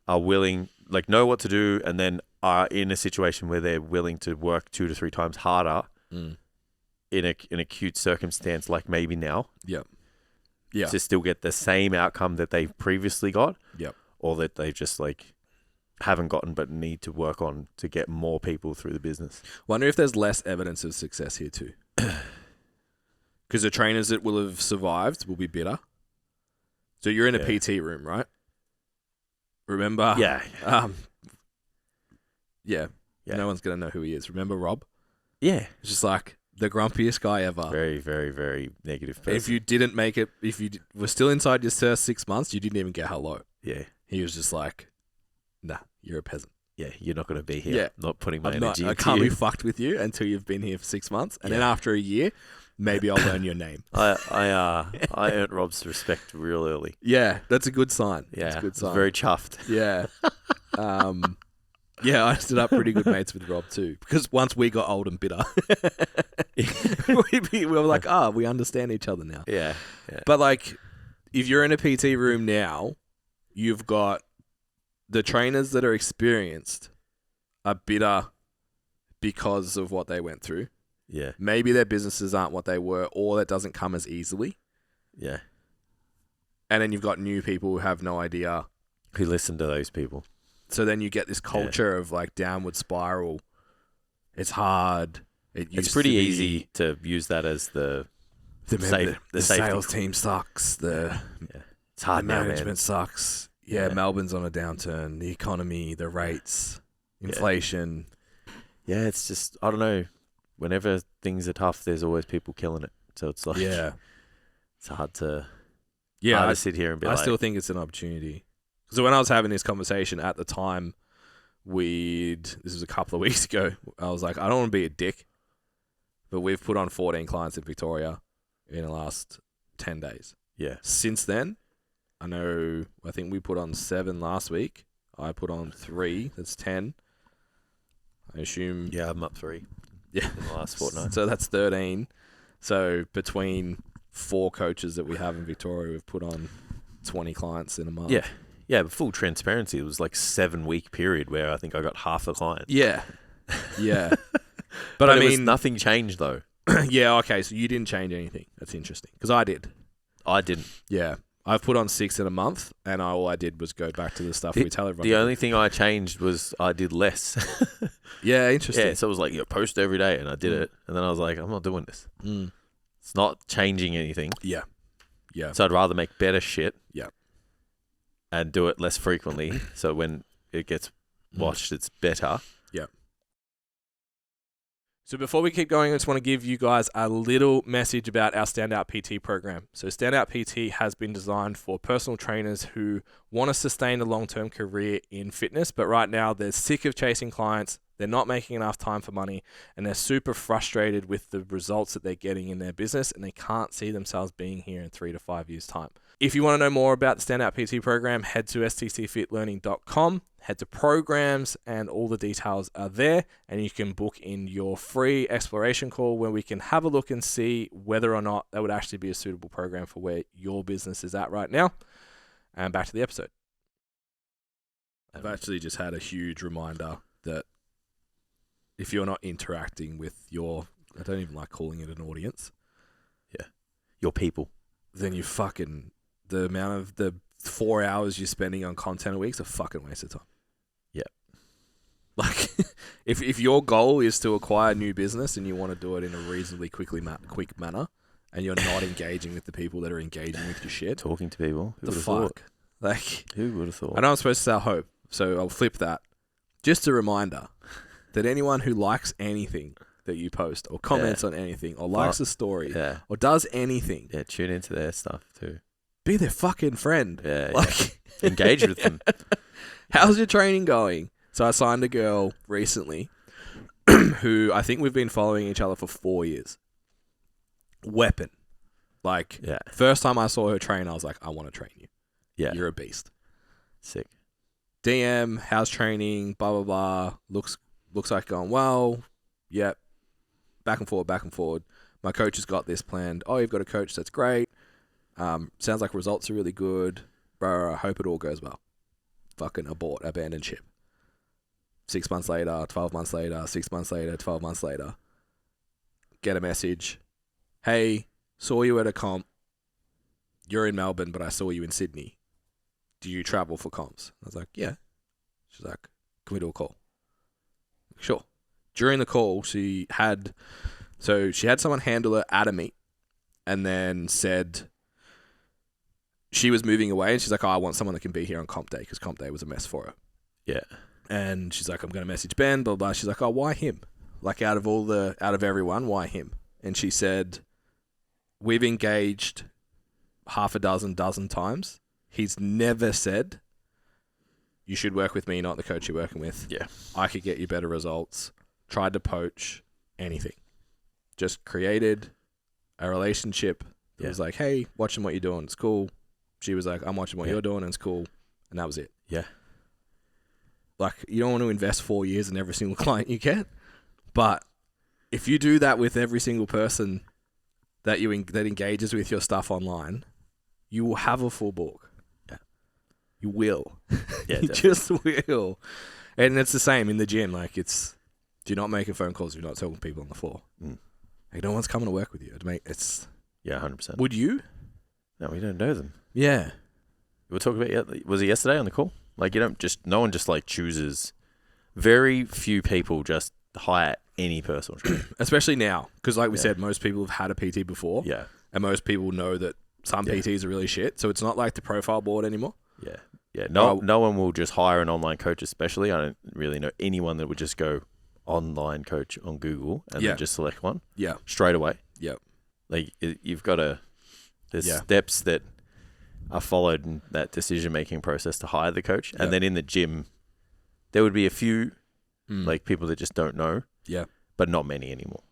are willing, like know what to do, and then are in a situation where they're willing to work 2 to 3 times harder in an acute circumstance, like maybe now. Yeah. To still get the same outcome that they've previously got. Yep. Or that they've just like haven't gotten but need to work on to get more people through the business. Wonder if there's less evidence of success here too. Because the trainers that will have survived will be bitter. So you're in a PT room, right? Remember? Yeah. Yeah. No one's going to know who he is. Remember Rob? Yeah. It's just like the grumpiest guy ever. Very, very, very negative person. If you didn't make it, if you were still inside your first 6 months, you didn't even get hello. Yeah. He was just like, nah, you're a peasant. Yeah, you're not going to be here. Yeah. Not putting my I energy into can't you. be fucked with you until you've been here for 6 months. And then after a year, maybe I'll learn your name. I earned Rob's respect real early. Yeah, that's a good sign. Yeah, that's a good I sign. was very chuffed. Yeah. Yeah, I stood up pretty good mates with Rob too. Because once we got old and bitter, we were like, we understand each other now. Yeah. But like, if you're in a PT room now, you've got the trainers that are experienced are bitter because of what they went through. Yeah. Maybe their businesses aren't what they were, or that doesn't come as easily. Yeah. And then you've got new people who have no idea. Who listen to those people. So then you get this culture of like downward spiral. It's hard. It's pretty easy to use that as the safety sales call. team sucks. It's hard the now, management man. sucks. Yeah, Melbourne's on a downturn. The economy, the rates, inflation. Yeah, it's just, I don't know. Whenever things are tough, there's always people killing it. So it's like, it's hard to sit here and be I like. still think it's an opportunity. So when I was having this conversation at the time, this was a couple of weeks ago, I was like, I don't want to be a dick, but we've put on 14 clients in Victoria in the last 10 days. Yeah. Since then, I think we put on 7 last week. I put on 3. That's 10. I assume. Yeah, I'm up 3. Yeah. In the last fortnight. So that's 13. So between 4 coaches that we have in Victoria, we've put on 20 clients in a month. Yeah. Yeah, but full transparency, it was like 7-week period where I think I got half the clients. Yeah. Yeah. But I mean, nothing changed though. Yeah, okay, so you didn't change anything. That's interesting. Because I did. I didn't. Yeah. I've put on 6 in a month, and all I did was go back to the stuff we tell everyone. The only thing I changed was I did less. Yeah, interesting. Yeah, so it was like, post every day, and I did it. And then I was like, I'm not doing this. It's not changing anything. Yeah. Yeah. So I'd rather make better shit. Yeah. And do it less frequently. So when it gets watched, it's better. Yeah. So before we keep going, I just want to give you guys a little message about our Standout PT program. So Standout PT has been designed for personal trainers who want to sustain a long-term career in fitness, but right now they're sick of chasing clients, they're not making enough time for money, and they're super frustrated with the results that they're getting in their business, and they can't see themselves being here in 3 to 5 years' time. If you want to know more about the Standout PT program, head to stcfitlearning.com, head to programs, and all the details are there. And you can book in your free exploration call where we can have a look and see whether or not that would actually be a suitable program for where your business is at right now. And back to the episode. I've actually just had a huge reminder that if you're not interacting with I don't even like calling it an audience. Yeah. Your people. Then you the amount of the 4 hours you're spending on content a week is a fucking waste of time. Yeah. Like, if your goal is to acquire new business and you want to do it in a reasonably quick manner, and you're not engaging with the people that are engaging with your shit, Talking to people. Who the would have fuck? thought? Like, Who would have thought? I know I'm supposed to sell hope, so I'll flip that. Just a reminder that anyone who likes anything that you post or comments on anything or likes a story or does anything. Yeah, tune into their stuff too. Be their fucking friend. Yeah, like engage with them. How's your training going? So I signed a girl recently who I think we've been following each other for 4 years. Weapon. Like, first time I saw her train, I was like, I want to train you. Yeah. You're a beast. Sick. DM, how's training, blah, blah, blah. Looks like going well. Yep. Back and forward. My coach has got this planned. Oh, you've got a coach. That's great. Sounds like results are really good. Bro, I hope it all goes well. fucking abort, abandon ship. 6 months later, 12 months later, 6 months later, 12 months later, get a message. Hey, saw you at a comp. You're in Melbourne, but I saw you in Sydney. Do you travel for comps? I was like, yeah. She's like, can we do a call? Sure. During the call, she had someone handle her at a meet and then said she was moving away and she's like, oh, I want someone that can be here on comp day because comp day was a mess for her. Yeah. And she's like, I'm going to message Ben, blah, blah. She's like, oh, why him? Like out of everyone, why him? And she said, we've engaged half a dozen times. He's never said, you should work with me, not the coach you're working with. Yeah. I could get you better results. Tried to poach, anything. Just created a relationship that was like, hey, watching what you're doing, it's cool. She was like, I'm watching what you're doing, and it's cool. And that was it. Yeah. Like, you don't want to invest 4 years in every single client you get. But if you do that with every single person that that engages with your stuff online, you will have a full book. Yeah. You will. Yeah, You just will. And it's the same in the gym. Like, it's, do not make phone calls if you're not talking to people on the floor. Like, no one's coming to work with you. Yeah, 100%. Would you? No, we don't know them. Yeah. We'll talk about, was it yesterday on the call? Like, no one just like chooses, very few people just hire any personal trainer. Especially now. Because like we said, most people have had a PT before. Yeah. And most people know that some PTs are really shit. So it's not like the profile board anymore. Yeah. Yeah. No one will just hire an online coach, especially. I don't really know anyone that would just go online coach on Google and then just select one. Yeah. Straight away. Yep. Like, you've got to, there's steps that are followed in that decision-making process to hire the coach. And then in the gym, there would be a few like people that just don't know. Yeah. But not many anymore.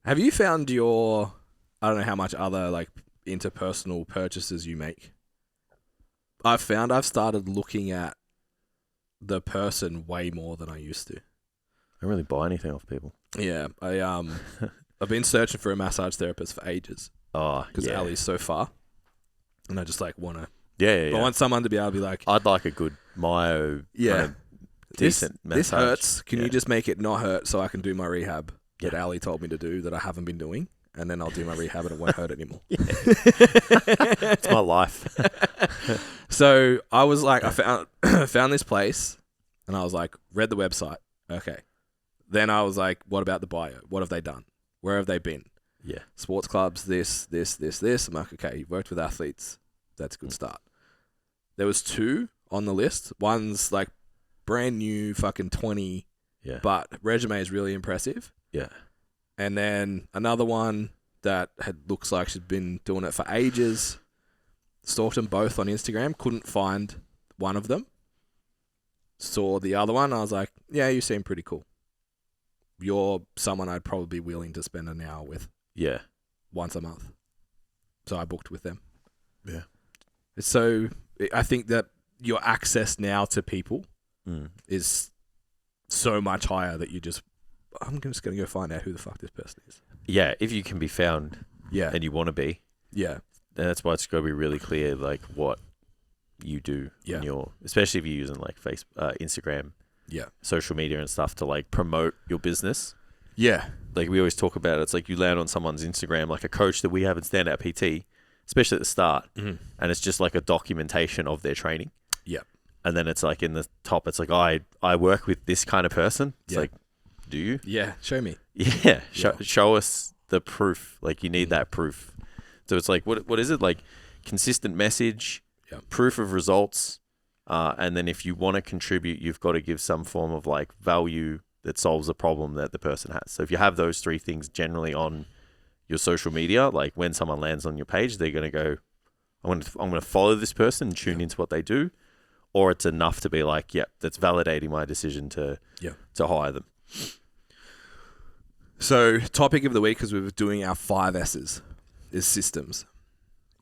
Have you found I don't know how much other like interpersonal purchases you make. I've found I've started looking at the person way more than I used to. I don't really buy anything off people. Yeah. I've been searching for a massage therapist for ages. Oh, because Ali's so far. And I just like want to. Yeah. I want someone to be able to be like, I'd like a good myo. Kind of decent massage. This hurts. Can you just make it not hurt so I can do my rehab that Ali told me to do that I haven't been doing? And then I'll do my rehab and it won't hurt anymore. It's my life. So I was like, I found this place and I was like, read the website. Okay. Then I was like, what about the bio? What have they done? Where have they been? Yeah. Sports clubs, this. I'm like, okay, you've worked with athletes. That's a good start. There was 2 on the list. One's like brand new, fucking 20. Yeah. But resume is really impressive. Yeah. And then another one that looks like she's been doing it for ages. Stalked them both on Instagram. Couldn't find one of them. Saw the other one. I was like, yeah, you seem pretty cool. You're someone I'd probably be willing to spend an hour with. Yeah. Once a month. So I booked with them. Yeah. So I think that your access now to people is so much higher that I'm just going to go find out who the fuck this person is. Yeah. If you can be found and you want to be. Yeah. Then that's why it's got to be really clear, like what you do in especially if you're using like Facebook, Instagram, social media and stuff to like promote your business. Yeah. Like we always talk about it. It's like you land on someone's Instagram, like a coach that we have in Standout PT, especially at the start. Mm-hmm. And it's just like a documentation of their training. Yeah. And then it's like in the top, it's like, I work with this kind of person. It's like, do you? Yeah. Show me. Yeah. Show us the proof. Like you need that proof. So it's like, what is it? Like consistent message, proof of results. And then if you want to contribute, you've got to give some form of like value that solves a problem that the person has. So if you have those 3 things generally on your social media, like when someone lands on your page, they're going to go, I'm going to follow this person and tune into what they do. Or it's enough to be like, that's validating my decision to hire them. So topic of the week, because we're doing our 5 S's, is systems.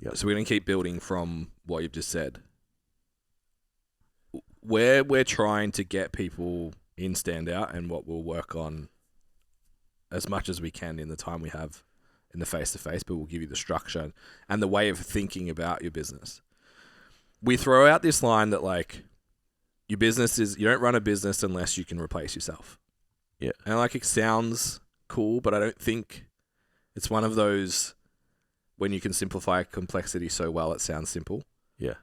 Yep. So we're going to keep building from what you've just said. Where we're trying to get people in Standout and what we'll work on as much as we can in the time we have in the face-to-face, but we'll give you the structure and the way of thinking about your business. We throw out this line that like, you don't run a business unless you can replace yourself. Yeah. And like, it sounds cool, but I don't think it's one of those when you can simplify complexity so well it sounds simple. Yeah.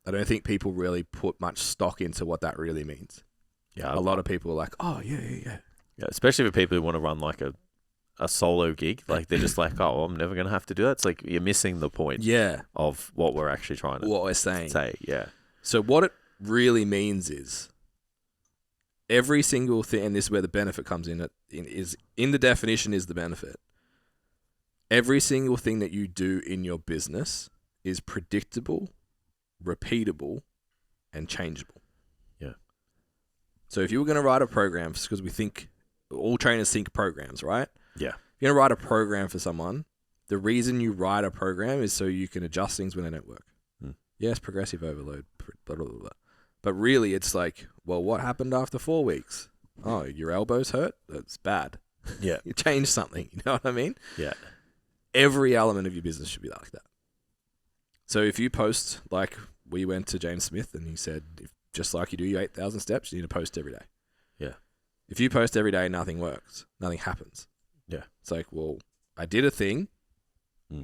I don't think people really put much stock into what that really means. Yeah. A lot of people are like, oh, yeah. Yeah, especially for people who want to run like a solo gig. Like, they're just like, oh, well, I'm never going to have to do that. It's like you're missing the point of what we're actually trying to what we're saying. say. Yeah. So what it really means is every single thing, and this is where the benefit comes in, in the definition is the benefit. Every single thing that you do in your business is predictable, repeatable, and changeable. Yeah. So if you were going to write a program, because we think all trainers think programs, right? Yeah. If you're going to write a program for someone, the reason you write a program is so you can adjust things when they don't work. Yes, progressive overload, blah, blah, blah, blah. But really, it's like, well, what happened after 4 weeks? Oh, your elbows hurt? That's bad. Yeah. You change something. You know what I mean? Yeah. Every element of your business should be like that. So if you post, like we went to James Smith and he said, just like you do your 8,000 steps, you need to post every day. Yeah. If you post every day, nothing works. Nothing happens. Yeah. It's like, well, I did a thing,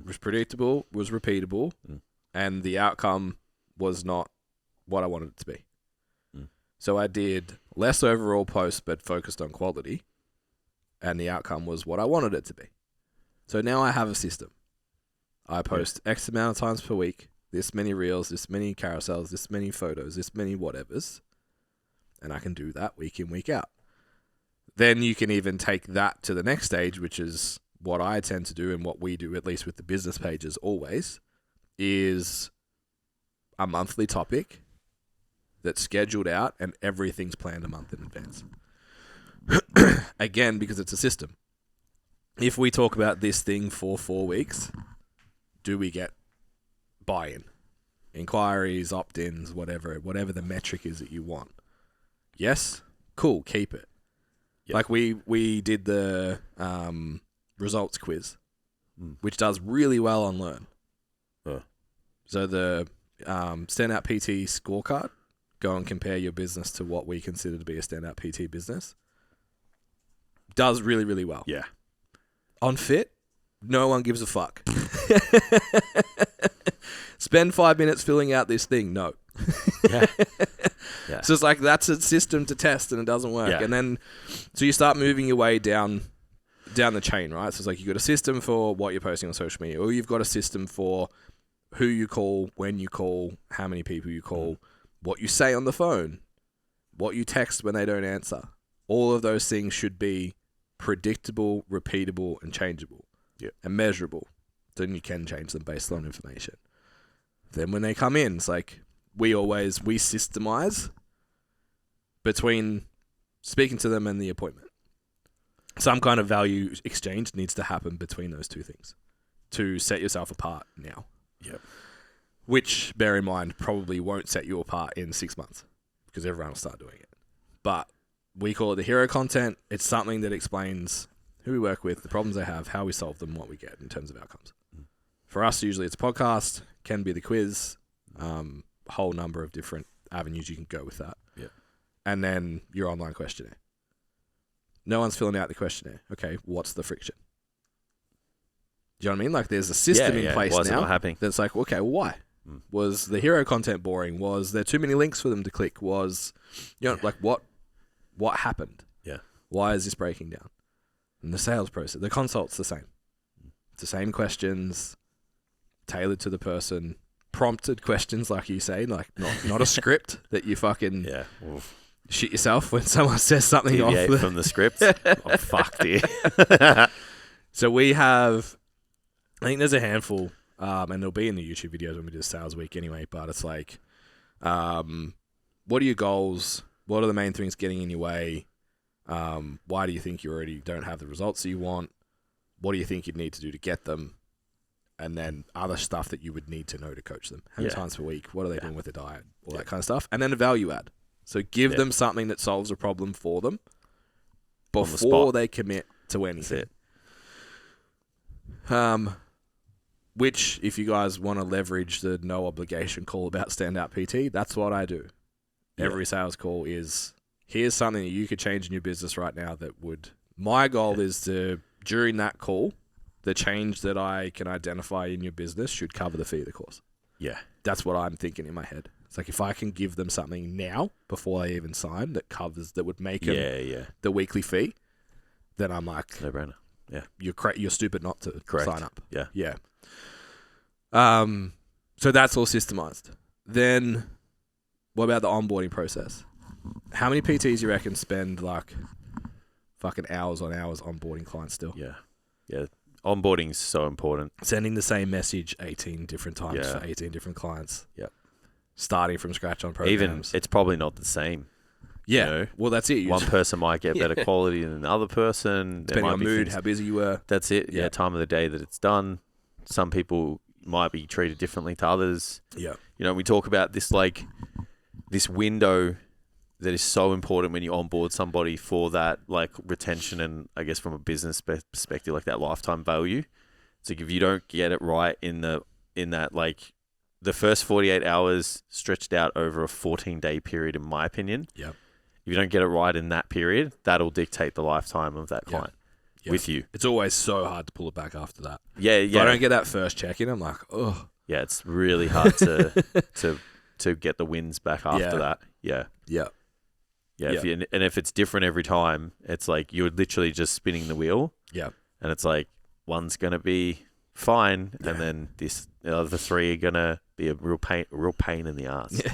was predictable, was repeatable, and the outcome was not what I wanted it to be. So I did less overall posts, but focused on quality, and the outcome was what I wanted it to be. So now I have a system. I post X amount of times per week, this many reels, this many carousels, this many photos, this many whatevers, and I can do that week in, week out. Then you can even take that to the next stage, which is what I tend to do and what we do, at least with the business pages always, is a monthly topic that's scheduled out and everything's planned a month in advance. Again, because it's a system. If we talk about this thing for 4 weeks, do we get buy-in? Inquiries, opt-ins, whatever the metric is that you want. Yes? Cool, keep it. Yep. Like we did the results quiz, which does really well on Learn. So the Standout PT scorecard, go and compare your business to what we consider to be a Standout PT business, does really, really well. Yeah. On Fit, no one gives a fuck. Spend 5 minutes filling out this thing. No. Yeah. Yeah. So it's like, that's a system to test and it doesn't work. Yeah. And then, so you start moving your way down the chain, right? So it's like, you've got a system for what you're posting on social media, or you've got a system for who you call, when you call, how many people you call, what you say on the phone, what you text when they don't answer. All of those things should be predictable, repeatable, and changeable. Yeah. And measurable. Then you can change them based on information. Then when they come in, it's like, we systemize between speaking to them and the appointment. Some kind of value exchange needs to happen between those two things to set yourself apart now. Yep. Which, bear in mind, probably won't set you apart in 6 months because everyone will start doing it. But we call it the hero content. It's something that explains who we work with, the problems they have, how we solve them, what we get in terms of outcomes. For us, usually it's a podcast, can be the quiz, whole number of different avenues you can go with that. Yeah. And then your online questionnaire. No one's filling out the questionnaire. Okay, what's the friction? Do you know what I mean? Like, there's a system in place Why is it now not happening? that's like, okay, well, why? Was the hero content boring? Was there too many links for them to click? Was, like, what happened? Yeah. Why is this breaking down? And the sales process, the consult's the same. It's the same questions, tailored to the person, prompted questions, like you say, like not a script that you fucking shit yourself when someone says something Deviate off from the script. Oh, fuck, dear. So we have, I think there's a handful, and they'll be in the YouTube videos when we do the sales week anyway, but it's like, what are your goals? What are the main things getting in your way? Why do you think you already don't have the results that you want? What do you think you'd need to do to get them? And then other stuff that you would need to know to coach them. How many times per week? What are they doing with their diet? All that kind of stuff. And then a value add. So give them something that solves a problem for them before they commit to anything. Which, if you guys want to leverage the no obligation call about Standout PT, that's what I do. Yeah. Every sales call is, here's something that you could change in your business right now that would, my goal is to, during that call, the change that I can identify in your business should cover the fee of the course. Yeah. That's what I'm thinking in my head. It's like if I can give them something now before they even sign that covers, that would make them the weekly fee, then I'm like, No brainer. Yeah. You're stupid not to sign up. Yeah. Yeah. So that's all systemized. Then what about the onboarding process? How many PTs you reckon spend like fucking hours on hours onboarding clients still? Yeah. Yeah. Onboarding is so important. Sending the same message 18 different times for 18 different clients. Yep. Starting from scratch on programs. Even it's probably not the same. Yeah. You know? Well, that's it. One person might get better quality than the other person. Depending on mood, how busy you were. That's it. Yeah. Time of the day that it's done. Some people might be treated differently to others. Yeah. You know, we talk about this like this window that is so important when you onboard somebody for that like retention and I guess from a business perspective, like that lifetime value. It's like if you don't get it right in that like the first 48 hours stretched out over a 14-day period, in my opinion. Yep. If you don't get it right in that period, that'll dictate the lifetime of that client with you. It's always so hard to pull it back after that. Yeah, If I don't get that first check-in, I'm like, oh. Yeah, it's really hard to get the wins back after that. Yeah. Yeah. Yeah. If it's different every time, it's like you're literally just spinning the wheel. Yeah. And it's like one's going to be fine, and then the other three are going to be a real pain in the ass. Yeah.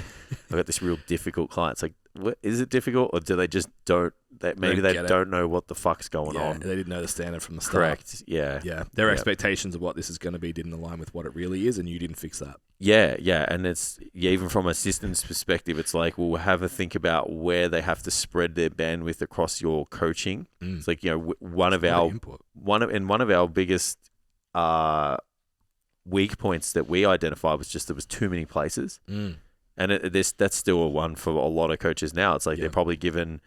I've got this real difficult client. It's like, what, is it difficult, or do they just don't know what the fuck's going on? They didn't know the standard from the start. Correct. Yeah. Yeah. Their expectations of what this is going to be didn't align with what it really is, and you didn't fix that. Yeah, yeah. And it's even from a systems perspective, it's like, we'll have a think about where they have to spread their bandwidth across your coaching. It's like, you know, one of our biggest weak points that we identified was just there was too many places. And that's still a one for a lot of coaches now. It's like they're probably given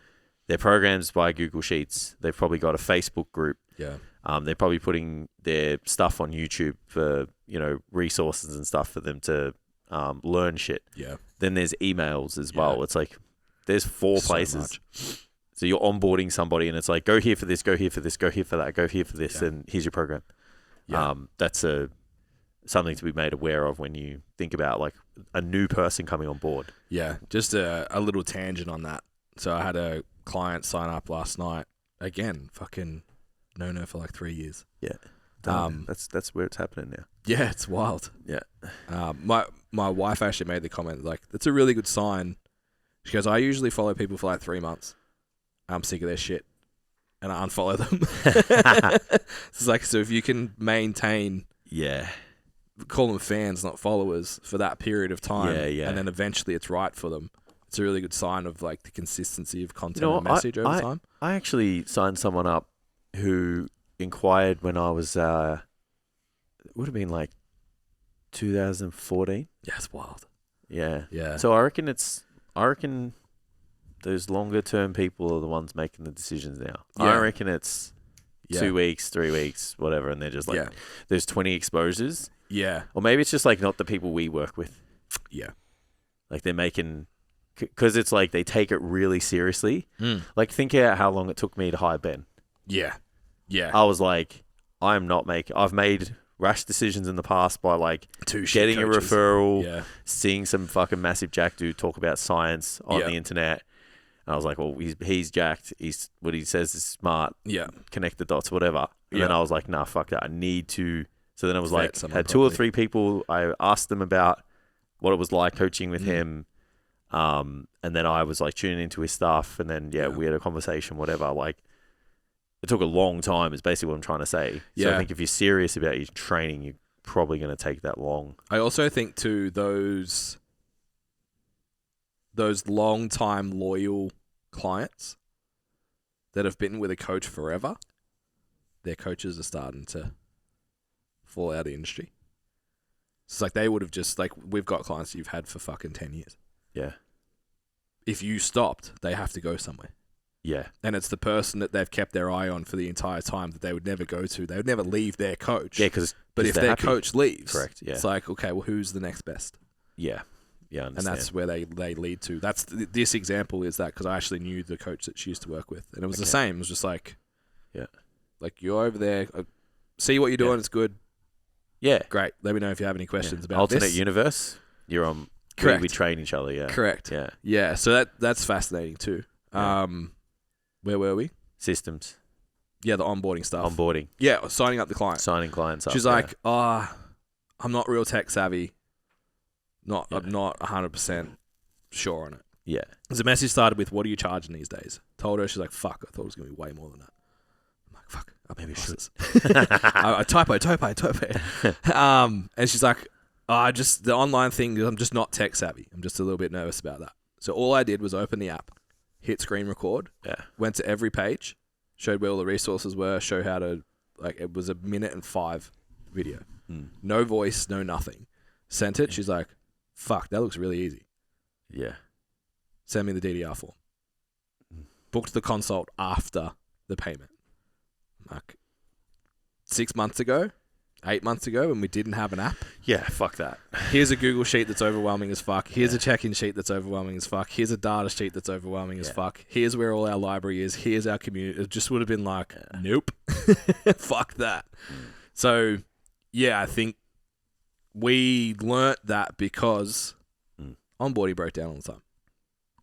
their programs by Google Sheets. They've probably got a Facebook group. Yeah. They're probably putting their stuff on YouTube for, you know, resources and stuff for them to learn shit. Yeah. Then there's emails as well. It's like there's 4 places. So you're onboarding somebody and it's like, go here for this, go here for this, go here for that, go here for this, and here's your program. Yeah. That's something to be made aware of when you think about like a new person coming on board. Yeah. Just a little tangent on that. So I had a client sign up last night. Again, fucking known her for like 3 years. Yeah. That's where it's happening now. Yeah, it's wild. Yeah. My wife actually made the comment, like, that's a really good sign. She goes, I usually follow people for like 3 months. I'm sick of their shit. And I unfollow them. It's like, so if you can maintain, call them fans, not followers, for that period of time, and then eventually it's right for them, it's a really good sign of like the consistency of content and message over time. I actually signed someone up who inquired when I was, it would have been like 2014. Yeah, it's wild. Yeah. Yeah. So I reckon those longer term people are the ones making the decisions now. Yeah. I reckon it's 2 weeks, 3 weeks, whatever, and they're just like, there's 20 exposures. Yeah. Or maybe it's just like not the people we work with. Yeah. Like they're making, because it's like they take it really seriously. Like think about how long it took me to hire Ben. Yeah. Yeah. I was like, I've made rash decisions in the past by like getting a referral, seeing some fucking massive jack dude talk about science on the internet. And I was like, well, he's jacked. He's what he says is smart. Yeah. Connect the dots, whatever. And then I was like, nah, fuck that. I need to. So then I was like, had 2 or 3 people. I asked them about what it was like coaching with him. And then I was like tuning into his stuff. And then, we had a conversation, whatever. Like, it took a long time is basically what I'm trying to say. So I think if you're serious about your training, you're probably going to take that long. I also think too, those long-time loyal clients that have been with a coach forever, their coaches are starting to fall out of the industry. It's like they would have just, like, we've got clients you've had for fucking 10 years. Yeah. If you stopped, they have to go somewhere. Yeah. And it's the person that they've kept their eye on for the entire time that they would never go to. They would never leave their coach. Yeah, but if their coach leaves, correct, it's like, okay, well, who's the next best? Yeah. Yeah, I and understand. that's where they lead to. This example is that because I actually knew the coach that she used to work with, and it was the Okay. same. It was just like, Yeah. like you're over there, see what you're doing. Yeah. It's good, Yeah. great. Let me know if you have any questions about Alternate this. universe. You're on. Correct. We train each other. Yeah. Correct. Yeah. Yeah. So that's fascinating too. Yeah. Where were we? Systems. Yeah, the onboarding stuff. Onboarding. Yeah, signing up the client. Signing clients up. She's like, I'm not real tech savvy. Yeah. I'm not 100% sure on it. Yeah. The message started with, what are you charging these days? Told her, she's like, fuck, I thought it was going to be way more than that. I'm like, fuck, maybe I should. I typo. And she's like, the online thing, I'm just not tech savvy. I'm just a little bit nervous about that. So all I did was open the app, hit screen record, Yeah. went to every page, showed where all the resources were, show how to, like, it was a 1:05 video. No voice, no nothing. Sent it. She's like, fuck, that looks really easy. Yeah. Send me the DDR form. Booked the consult after the payment. Like 6 months ago, 8 months ago, when we didn't have an app. Yeah. Fuck that. Here's a Google sheet that's overwhelming as fuck. Here's a check-in sheet that's overwhelming as fuck. Here's a data sheet that's overwhelming as fuck. Here's where all our library is. Here's our community. It just would have been like, nope. Fuck that. So, yeah, I think we learnt that because onboarding broke down all the time.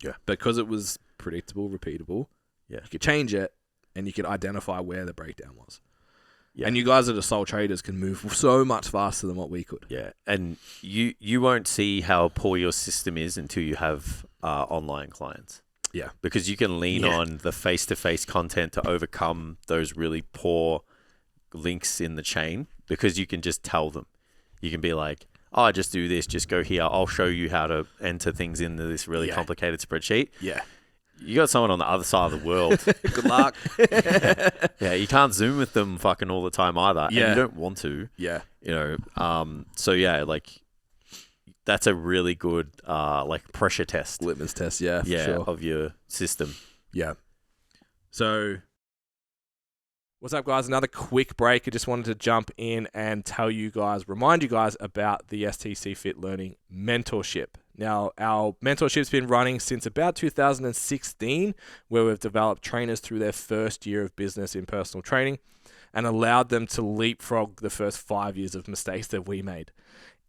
Yeah. Because it was predictable, repeatable. Yeah. You could change it and you could identify where the breakdown was. Yeah. And you guys that are sole traders can move so much faster than what we could. Yeah. And you won't see how poor your system is until you have online clients. Yeah. Because you can lean on the face-to-face content to overcome those really poor links in the chain, because you can just tell them. You can be like, oh, just do this, just go here. I'll show you how to enter things into this really complicated spreadsheet. Yeah. You got someone on the other side of the world. Good luck. Yeah, you can't Zoom with them fucking all the time either. Yeah. And you don't want to. Yeah. You know, so yeah, like that's a really good like pressure test. Litmus test, yeah, for Yeah, sure. of your system. Yeah. So, what's up, guys? Another quick break. I just wanted to jump in and remind you guys about the STC Fit Learning Mentorship. Now, our mentorship's been running since about 2016, where we've developed trainers through their first year of business in personal training and allowed them to leapfrog the first 5 years of mistakes that we made.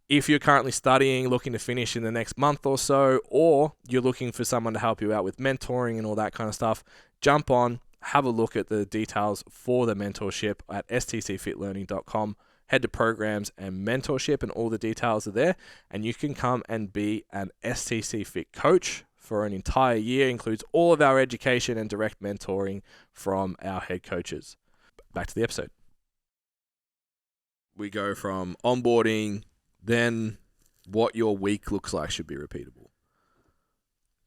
If you're currently studying, looking to finish in the next month or so, or you're looking for someone to help you out with mentoring and all that kind of stuff, jump on, have a look at the details for the mentorship at stcfitlearning.com. Head to programs and mentorship, and all the details are there. And you can come and be an STC Fit coach for an entire year. Includes all of our education and direct mentoring from our head coaches. Back to the episode. We go from onboarding, then what your week looks like should be repeatable.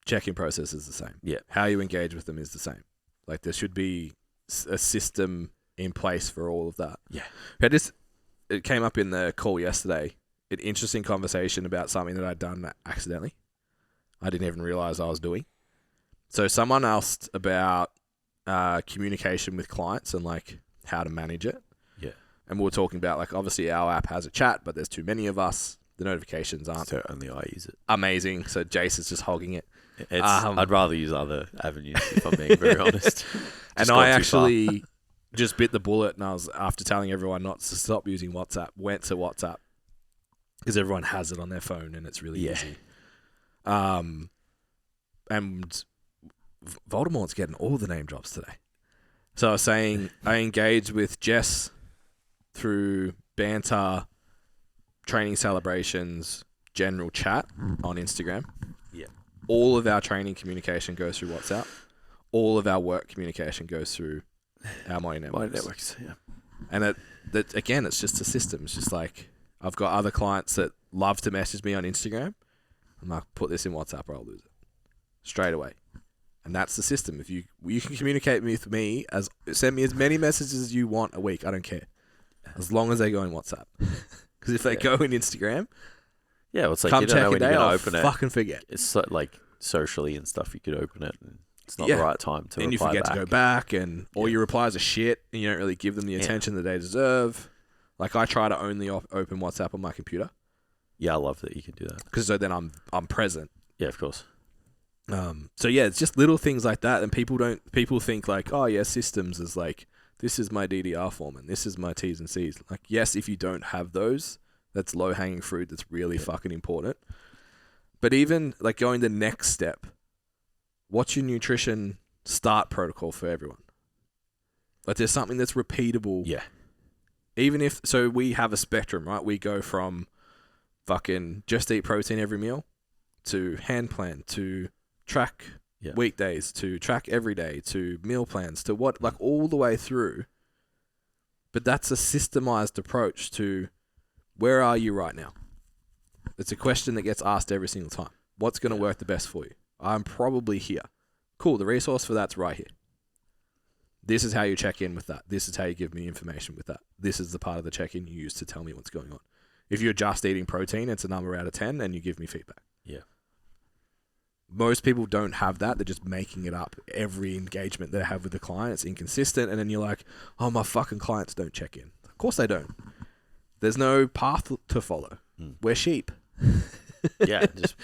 Check-in process is the same. Yeah. How you engage with them is the same. Like, there should be a system in place for all of that. Yeah. It came up in the call yesterday, an interesting conversation about something that I'd done accidentally. I didn't even realize I was doing. So someone asked about communication with clients and like how to manage it. Yeah. And we were talking about, like, obviously our app has a chat, but there's too many of us. The notifications aren't So only I use it. amazing. So Jace is just hogging it. I'd rather use other avenues, if I'm being very honest. And I actually just bit the bullet, and I was, after telling everyone not to stop using WhatsApp, went to WhatsApp because everyone has it on their phone and it's really easy. And Voldemort's getting all the name drops today. So I was saying I engaged with Jess through banter, training celebrations, general chat on Instagram. Yeah. All of our training communication goes through WhatsApp. All of our work communication goes through our Mighty Networks. Yeah. And that again, it's just a system. It's just like, I've got other clients that love to message me on Instagram. I'm like, put this in WhatsApp or I'll lose it straight away. And that's the system. If you can communicate with me, send me as many messages as you want a week. I don't care, as long as they go in WhatsApp. Because if they go in Instagram, well, it's like come you don't check know a when day, you're I'll going to open it. fucking forget. It's so, like socially and stuff, you could open it and it's not the right time to and reply you forget back. to go back, and all your replies are shit, and you don't really give them the attention that they deserve. Like, I try to only open WhatsApp on my computer, Yeah, I love that you can do that. because so then I'm present. Yeah, of course. So yeah, it's just little things like that, and people think like, oh yeah, systems is like, this is my DDR form and this is my T's and C's. Like, yes, if you don't have those, that's low hanging fruit. That's really fucking important. But even like going the next step, what's your nutrition start protocol for everyone? Like, there's something that's repeatable. Yeah. Even if, so we have a spectrum, right? We go from fucking just eat protein every meal to hand plan to track weekdays to track every day to meal plans to what, like all the way through. But that's a systemized approach to where are you right now? It's a question that gets asked every single time. What's going to work the best for you? I'm probably here. Cool. The resource for that's right here. This is how you check in with that. This is how you give me information with that. This is the part of the check-in you use to tell me what's going on. If you're just eating protein, it's a number out of 10 and you give me feedback. Yeah. Most people don't have that. They're just making it up. Every engagement they have with the client, it's inconsistent. And then you're like, oh, my fucking clients don't check in. Of course they don't. There's no path to follow. We're sheep. Yeah. Just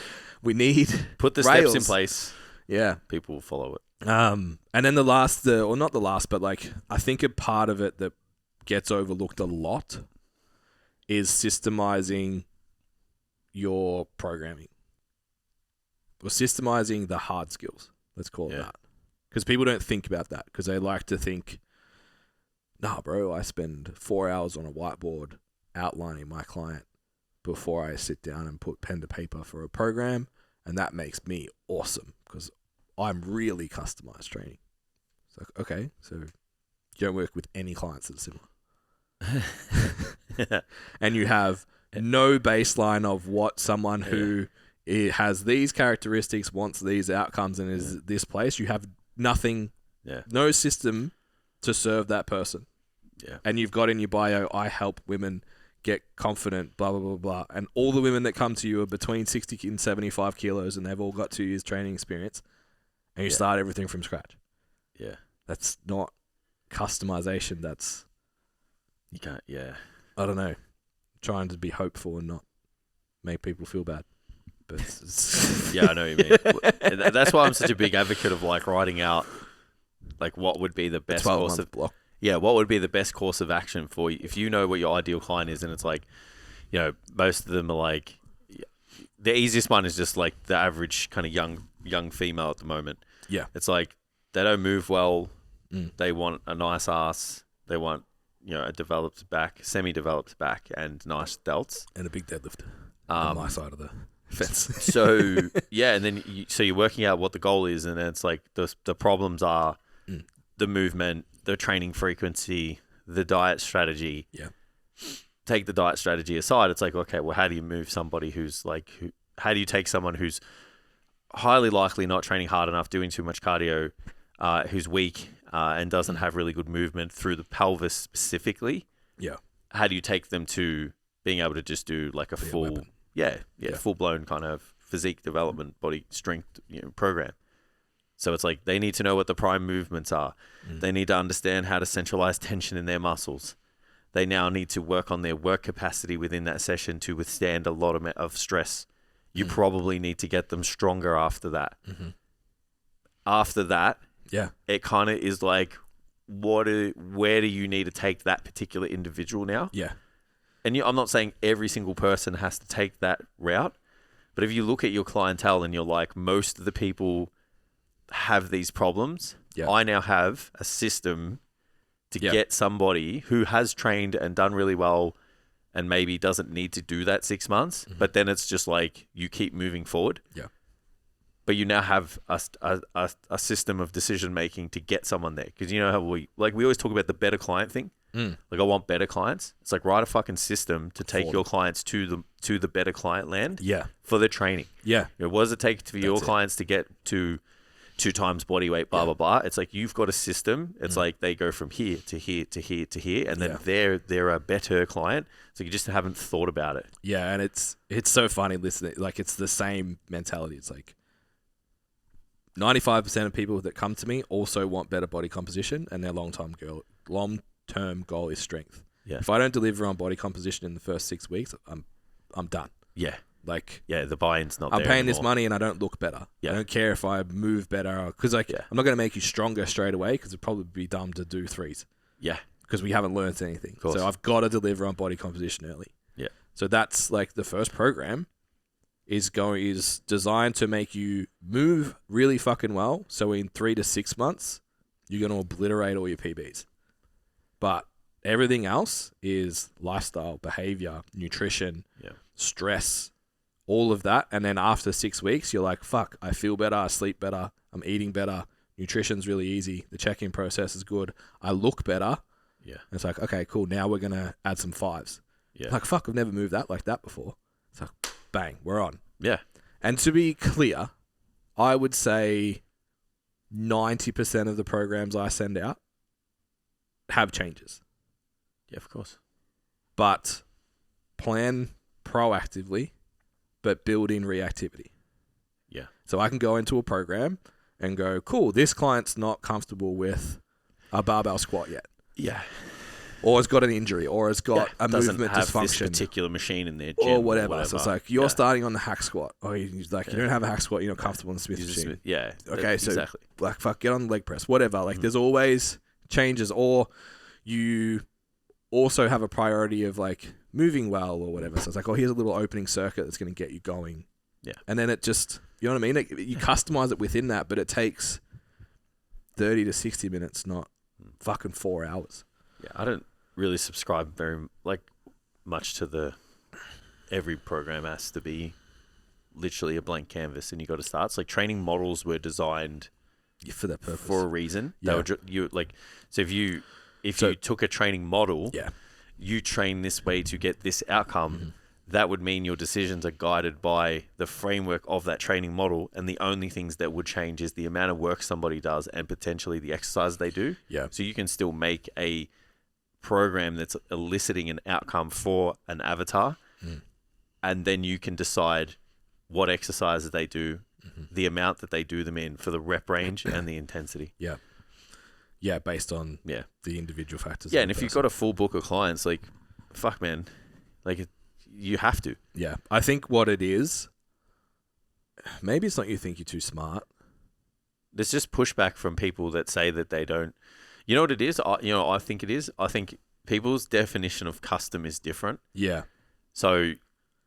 we need put the rails. steps in place. Yeah. People will follow it. And then the last, or not the last, but like, I think a part of it that gets overlooked a lot is systemizing your programming. Or systemizing the hard skills. Let's call it that. Because people don't think about that. Because they like to think, nah, bro, I spend 4 hours on a whiteboard outlining my client before I sit down and put pen to paper for a program. And that makes me awesome. Because I'm really customized training. It's like, okay, so you don't work with any clients that are similar. And you have no baseline of what someone who has these characteristics, wants these outcomes, and is this place. You have nothing, no system to serve that person. Yeah. And you've got in your bio, I help women get confident, blah, blah, blah, blah. And all the women that come to you are between 60 and 75 kilos, and they've all got 2 years training experience. And you start everything from scratch. Yeah. That's not customization. That's... You can't, I don't know. Trying to be hopeful and not make people feel bad. But yeah, I know what you mean. That's why I'm such a big advocate of like writing out like what would be the best course of block. Yeah, what would be the best course of action for you if you know what your ideal client is, and it's like, you know, most of them are like, the easiest one is just like the average kind of young female at the moment. Yeah. It's like they don't move well. They want a nice ass. They want, you know, a developed back, semi-developed back, and nice delts. And a big deadlift on my side of the fence. So, yeah, and then you're working out what the goal is, and then it's like the problems are the movement, the training frequency, the diet strategy. Yeah. Take the diet strategy aside. It's like, okay, well, how do you move somebody who's like, how do you take someone who's highly likely not training hard enough, doing too much cardio, who's weak and doesn't have really good movement through the pelvis specifically? Yeah. How do you take them to being able to just do like a full, full blown kind of physique development, body strength, you know, program? So it's like they need to know what the prime movements are. They need to understand how to centralize tension in their muscles. They now need to work on their work capacity within that session to withstand a lot of stress. You probably need to get them stronger after that. After that, it kind of is like, where do you need to take that particular individual now? Yeah. And I'm not saying every single person has to take that route, but if you look at your clientele and you're like, most of the people have these problems, I now have a system to get somebody who has trained and done really well and maybe doesn't need to do that 6 months, but then it's just like you keep moving forward. Yeah. But you now have a system of decision making to get someone there. Because you know how we always talk about the better client thing. Like, I want better clients. It's like, write a fucking system to take your clients to the better client land. Yeah. For the training. Yeah. You know, what does it take for your clients to get to 2 times body weight, blah, blah, blah. It's like, you've got a system. It's like they go from here to here to here to here. And then they're a better client. So you just haven't thought about it. Yeah. And it's so funny listening. Like, it's the same mentality. It's like 95% of people that come to me also want better body composition, and their long-term goal is strength. Yeah. If I don't deliver on body composition in the first 6 weeks, I'm done. Yeah. Like, Yeah, the buy-in's not I'm there paying this anymore. money and I don't look better. Yeah. I don't care if I move better. Because, like, Yeah. I'm not going to make you stronger straight away because it'd probably be dumb to do threes. Yeah. Because we haven't learned anything. Of course. So I've got to deliver on body composition early. Yeah. So that's, like, the first program is designed to make you move really fucking well. So in 3 to 6 months, you're going to obliterate all your PBs. But everything else is lifestyle, behavior, nutrition, stress, all of that. And then after 6 weeks, you're like, fuck, I feel better, I sleep better, I'm eating better, nutrition's really easy, the check-in process is good, I look better. Yeah. And it's like, okay, cool, now we're going to add some fives. Yeah. Like, fuck, I've never moved that like that before. It's like, bang, we're on. Yeah. And to be clear, I would say 90% of the programs I send out have changes. Yeah, of course. But plan proactively, but build in reactivity. Yeah. So I can go into a program and go, cool, this client's not comfortable with a barbell squat yet. Yeah. Or has got an injury, or has got a doesn't movement have dysfunction. this particular machine in their gym or whatever. So it's like, you're Yeah. starting on the hack squat. Or you don't have a hack squat, you're not comfortable in the Smith machine. Yeah. Okay, so exactly. like, fuck, get on the leg press, whatever. Like, there's always changes, or you also have a priority of like moving well or whatever. So it's like, oh, here's a little opening circuit that's going to get you going. Yeah. And then it just, you know what I mean? Like, you customize it within that, but it takes 30 to 60 minutes, not fucking 4 hours. Yeah, I don't really subscribe very much to the every program has to be literally a blank canvas and you got to start. It's like training models were designed For that purpose. for a reason. Yeah. So if you took a training model, you train this way to get this outcome, that would mean your decisions are guided by the framework of that training model, and the only things that would change is the amount of work somebody does and potentially the exercise they do. Yeah. So you can still make a program that's eliciting an outcome for an avatar, and then you can decide what exercises they do, the amount that they do them in for the rep range and the intensity. Yeah. Yeah, based on the individual factors. Yeah, and if you've got a full book of clients, like, fuck, man, like, you have to. Yeah, I think what it is, maybe it's not you think you're too smart. There's just pushback from people that say that they don't. You know what it is? I think it is. I think people's definition of custom is different. Yeah. So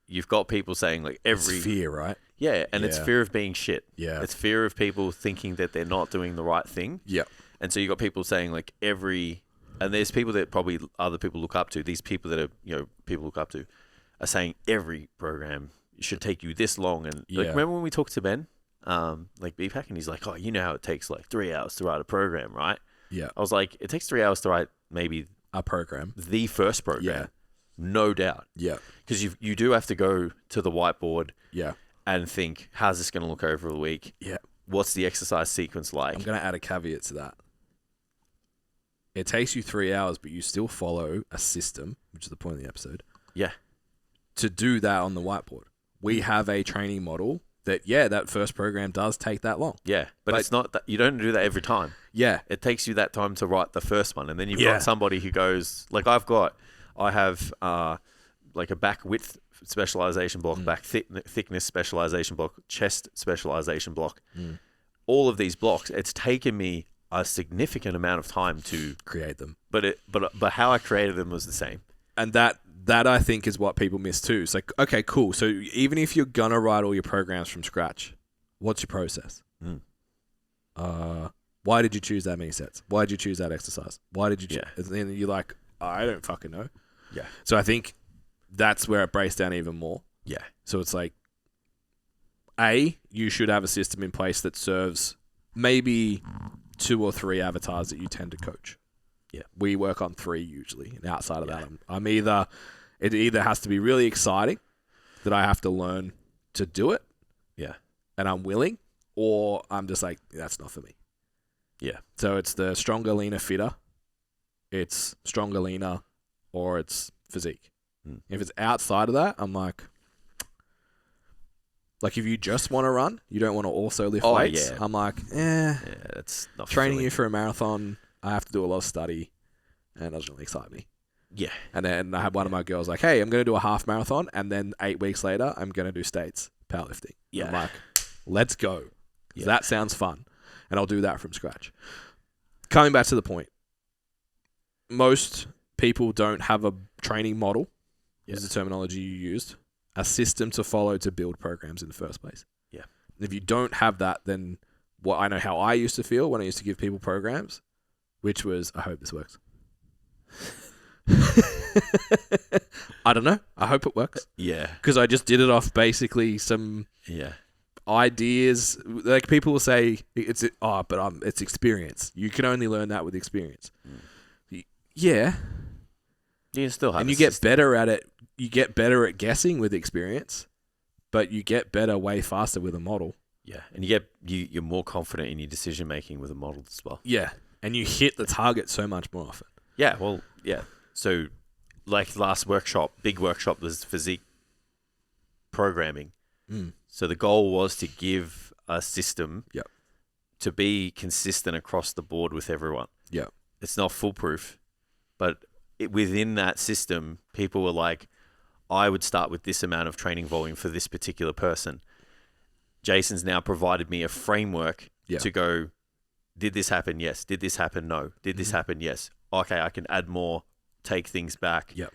you've got people saying like It's fear, right? Yeah, and it's Yeah. fear of being shit. Yeah. It's fear of people thinking that they're not doing the right thing. Yeah. And so you got people saying like and there's people that probably other people look up to. These people that are, people look up to are saying every program should take you this long. And like, remember when we talked to Ben, like BPAC, and he's like, oh, you know how it takes like 3 hours to write a program, right? Yeah. I was like, it takes 3 hours to write maybe A program. the first program. Yeah. No doubt. Yeah. Because you do have to go to the whiteboard Yeah. and think, how's this going to look over a week? Yeah. What's the exercise sequence like? I'm going to add a caveat to that. It takes you 3 hours, but you still follow a system, which is the point of the episode. Yeah. To do that on the whiteboard. We have a training model that first program does take that long. Yeah, but it's not that you don't do that every time. Yeah. It takes you that time to write the first one, and then you've Yeah. got somebody who goes like I have like a back width specialization block, back thickness specialization block, chest specialization block. All of these blocks, it's taken me a significant amount of time to Create them. but how I created them was the same. And that I think is what people miss too. It's like, okay, cool. So even if you're gonna write all your programs from scratch, what's your process? Why did you choose that many sets? Why did you choose that exercise? Why did you choose? And then you're like, I don't fucking know. Yeah. So I think that's where it breaks down even more. Yeah. So it's like, you should have a system in place that serves maybe 2 or 3 avatars that you tend to coach. Yeah. We work on 3 usually. And outside of that, it either has to be really exciting that I have to learn to do it. Yeah. And I'm willing, or I'm just like, that's not for me. Yeah. So it's the stronger, leaner, fitter. It's stronger, leaner, or it's physique. If it's outside of that, I'm like if you just want to run, you don't want to also lift weights. Yeah. I'm like, Yeah, that's not training fulfilling. you for a marathon, I have to do a lot of study, and it doesn't really excite me. Yeah. And then I had one of my girls like, hey, I'm going to do a half marathon. And then 8 weeks later, I'm going to do states powerlifting. Yeah. I'm like, let's go. 'Cause Yeah. that sounds fun. And I'll do that from scratch. Coming back to the point, most people don't have a training model, is the terminology you used, a system to follow to build programs in the first place. Yeah. And if you don't have that, then what I know how I used to feel when I used to give people programs, which was, I hope this works. I don't know. I hope it works. Yeah. Because I just did it off basically some ideas. Like people will say, it's experience. You can only learn that with experience. Yeah. You can still have and you get better at it. You get better at guessing with experience, but you get better way faster with a model. Yeah. And you're more confident in your decision making with a model as well. Yeah. And you hit the target so much more often. Yeah. Well, yeah. So like last big workshop was physique programming. So the goal was to give a system to be consistent across the board with everyone. Yeah. It's not foolproof, but within that system, people were like, I would start with this amount of training volume for this particular person. Jason's now provided me a framework to go, did this happen? Yes. Did this happen? No. Did this happen? Yes. Okay, I can add more, take things back. Yep.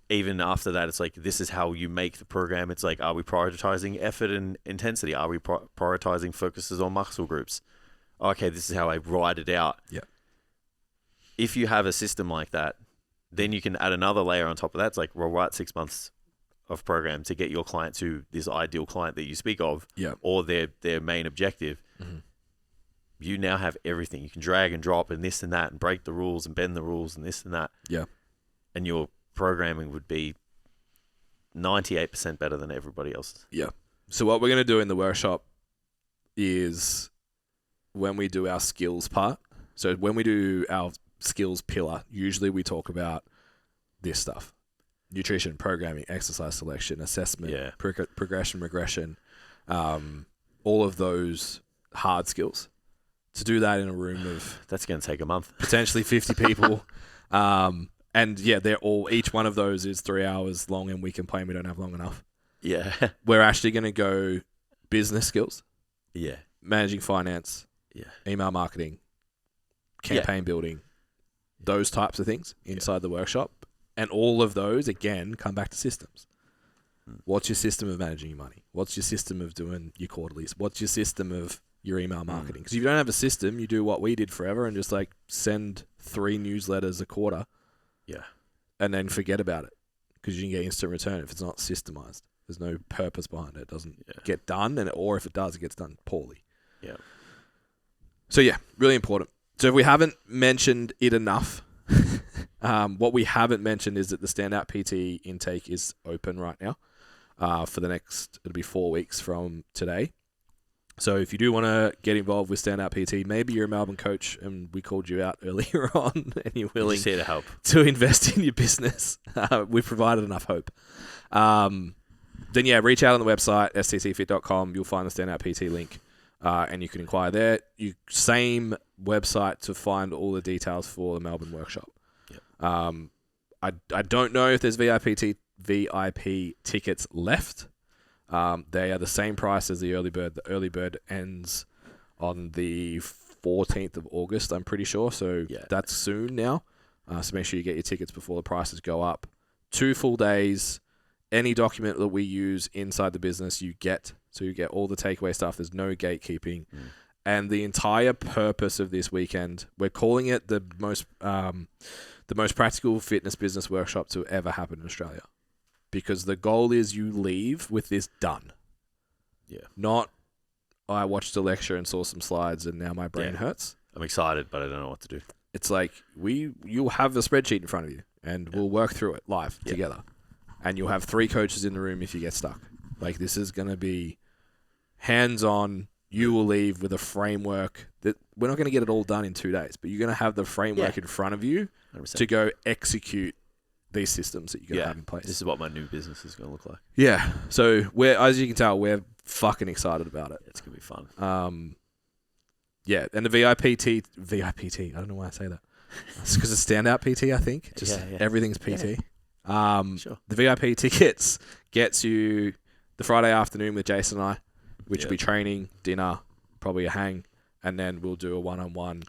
Even after that, it's like, this is how you make the program. It's like, are we prioritizing effort and intensity? Are we prioritizing focuses on muscle groups? Okay, this is how I write it out. Yeah. If you have a system like that, then you can add another layer on top of that. It's like, we'll write 6 months of program to get your client to this ideal client that you speak of, or their main objective. Mm-hmm. You now have everything. You can drag and drop and this and that and break the rules and bend the rules and this and that. Yeah. And your programming would be 98% better than everybody else's. Yeah. So what we're going to do in the workshop is when we do our skills part. So when we do our skills pillar, usually we talk about this stuff: nutrition, programming, exercise selection, assessment, progression, regression, all of those hard skills. To do that in a room of that's going to take a month, potentially 50 people. And yeah, each one of those is 3 hours long, and we complain we don't have long enough. Yeah. We're actually going to go business skills. Yeah. Managing finance. Yeah. Email marketing. Campaign building. Those types of things inside the workshop. And all of those, again, come back to systems. What's your system of managing your money? What's your system of doing your quarterlies? What's your system of your email marketing? Because if you don't have a system, you do what we did forever and just like send 3 newsletters a quarter. Yeah. And then forget about it because you can get instant return if it's not systemized. There's no purpose behind it. It doesn't get done, or if it does, it gets done poorly. Yeah. So yeah, really important. So if we haven't mentioned it enough, what we haven't mentioned is that the Standout PT intake is open right now for the next, it'll be 4 weeks from today. So if you do want to get involved with Standout PT, maybe you're a Melbourne coach and we called you out earlier on and you're willing here to help to invest in your business. We've provided enough hope. Then reach out on the website, stcfit.com. You'll find the Standout PT link and you can inquire there. Same website to find all the details for the Melbourne workshop. Yep. I don't know if there's VIP tickets left. They are the same price as the early bird. The early bird ends on the 14th of August, I'm pretty sure. So that's soon now. So make sure you get your tickets before the prices go up. 2 full days. Any document that we use inside the business, you get. So you get all the takeaway stuff. There's no gatekeeping. And the entire purpose of this weekend, we're calling it the most practical fitness business workshop to ever happen in Australia. Because the goal is you leave with this done. Yeah. Not, I watched a lecture and saw some slides and now my brain hurts. I'm excited, but I don't know what to do. It's like, you'll have a spreadsheet in front of you and we'll work through it live together. And you'll have 3 coaches in the room if you get stuck. Like, this is going to be hands-on. You will leave with a framework that we're not going to get it all done in 2 days, but you're going to have the framework in front of you 100%. To go execute these systems that you're going to have in place. This is what my new business is going to look like. Yeah. So as you can tell, we're fucking excited about it. It's going to be fun. And the VIP, I don't know why I say that. It's because it's standout PT, I think. Just Yeah. everything's PT. Sure. The VIP tickets gets you the Friday afternoon with Jason and I, which will be training, dinner, probably a hang, and then we'll do a one-on-one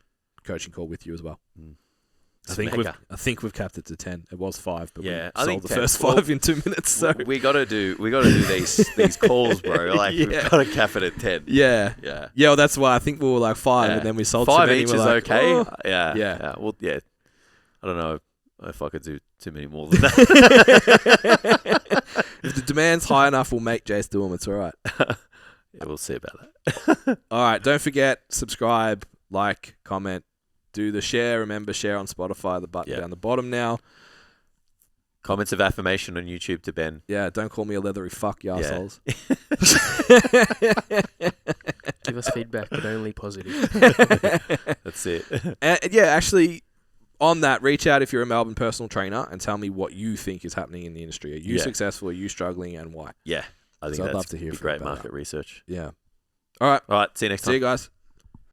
coaching call with you as well. I think we've capped it to 10. It was 5, but we sold the first 5 in 2 minutes. So we gotta do these calls, bro. Like we've gotta cap it at 10. Yeah. Well, that's why I think we were like 5, and then we sold 5 each is like, okay. Oh. Yeah. Well, yeah. I don't know if I could do too many more than that. If the demand's high enough, we'll make Jace do them. It's all right. Yeah, we'll see about that. All right. Don't forget, subscribe, like, comment, do the share. Remember, share on Spotify, the button down the bottom now. Comments of affirmation on YouTube to Ben. Yeah, don't call me a leathery fuck, you assholes. Give us feedback, but only positive. That's it. And, actually, on that, reach out if you're a Melbourne personal trainer and tell me what you think is happening in the industry. Are you successful? Are you struggling? And why? Yeah. I think I'd that's love to hear be from you great about market that. research. Yeah. All right. All right. See you next time. See you guys.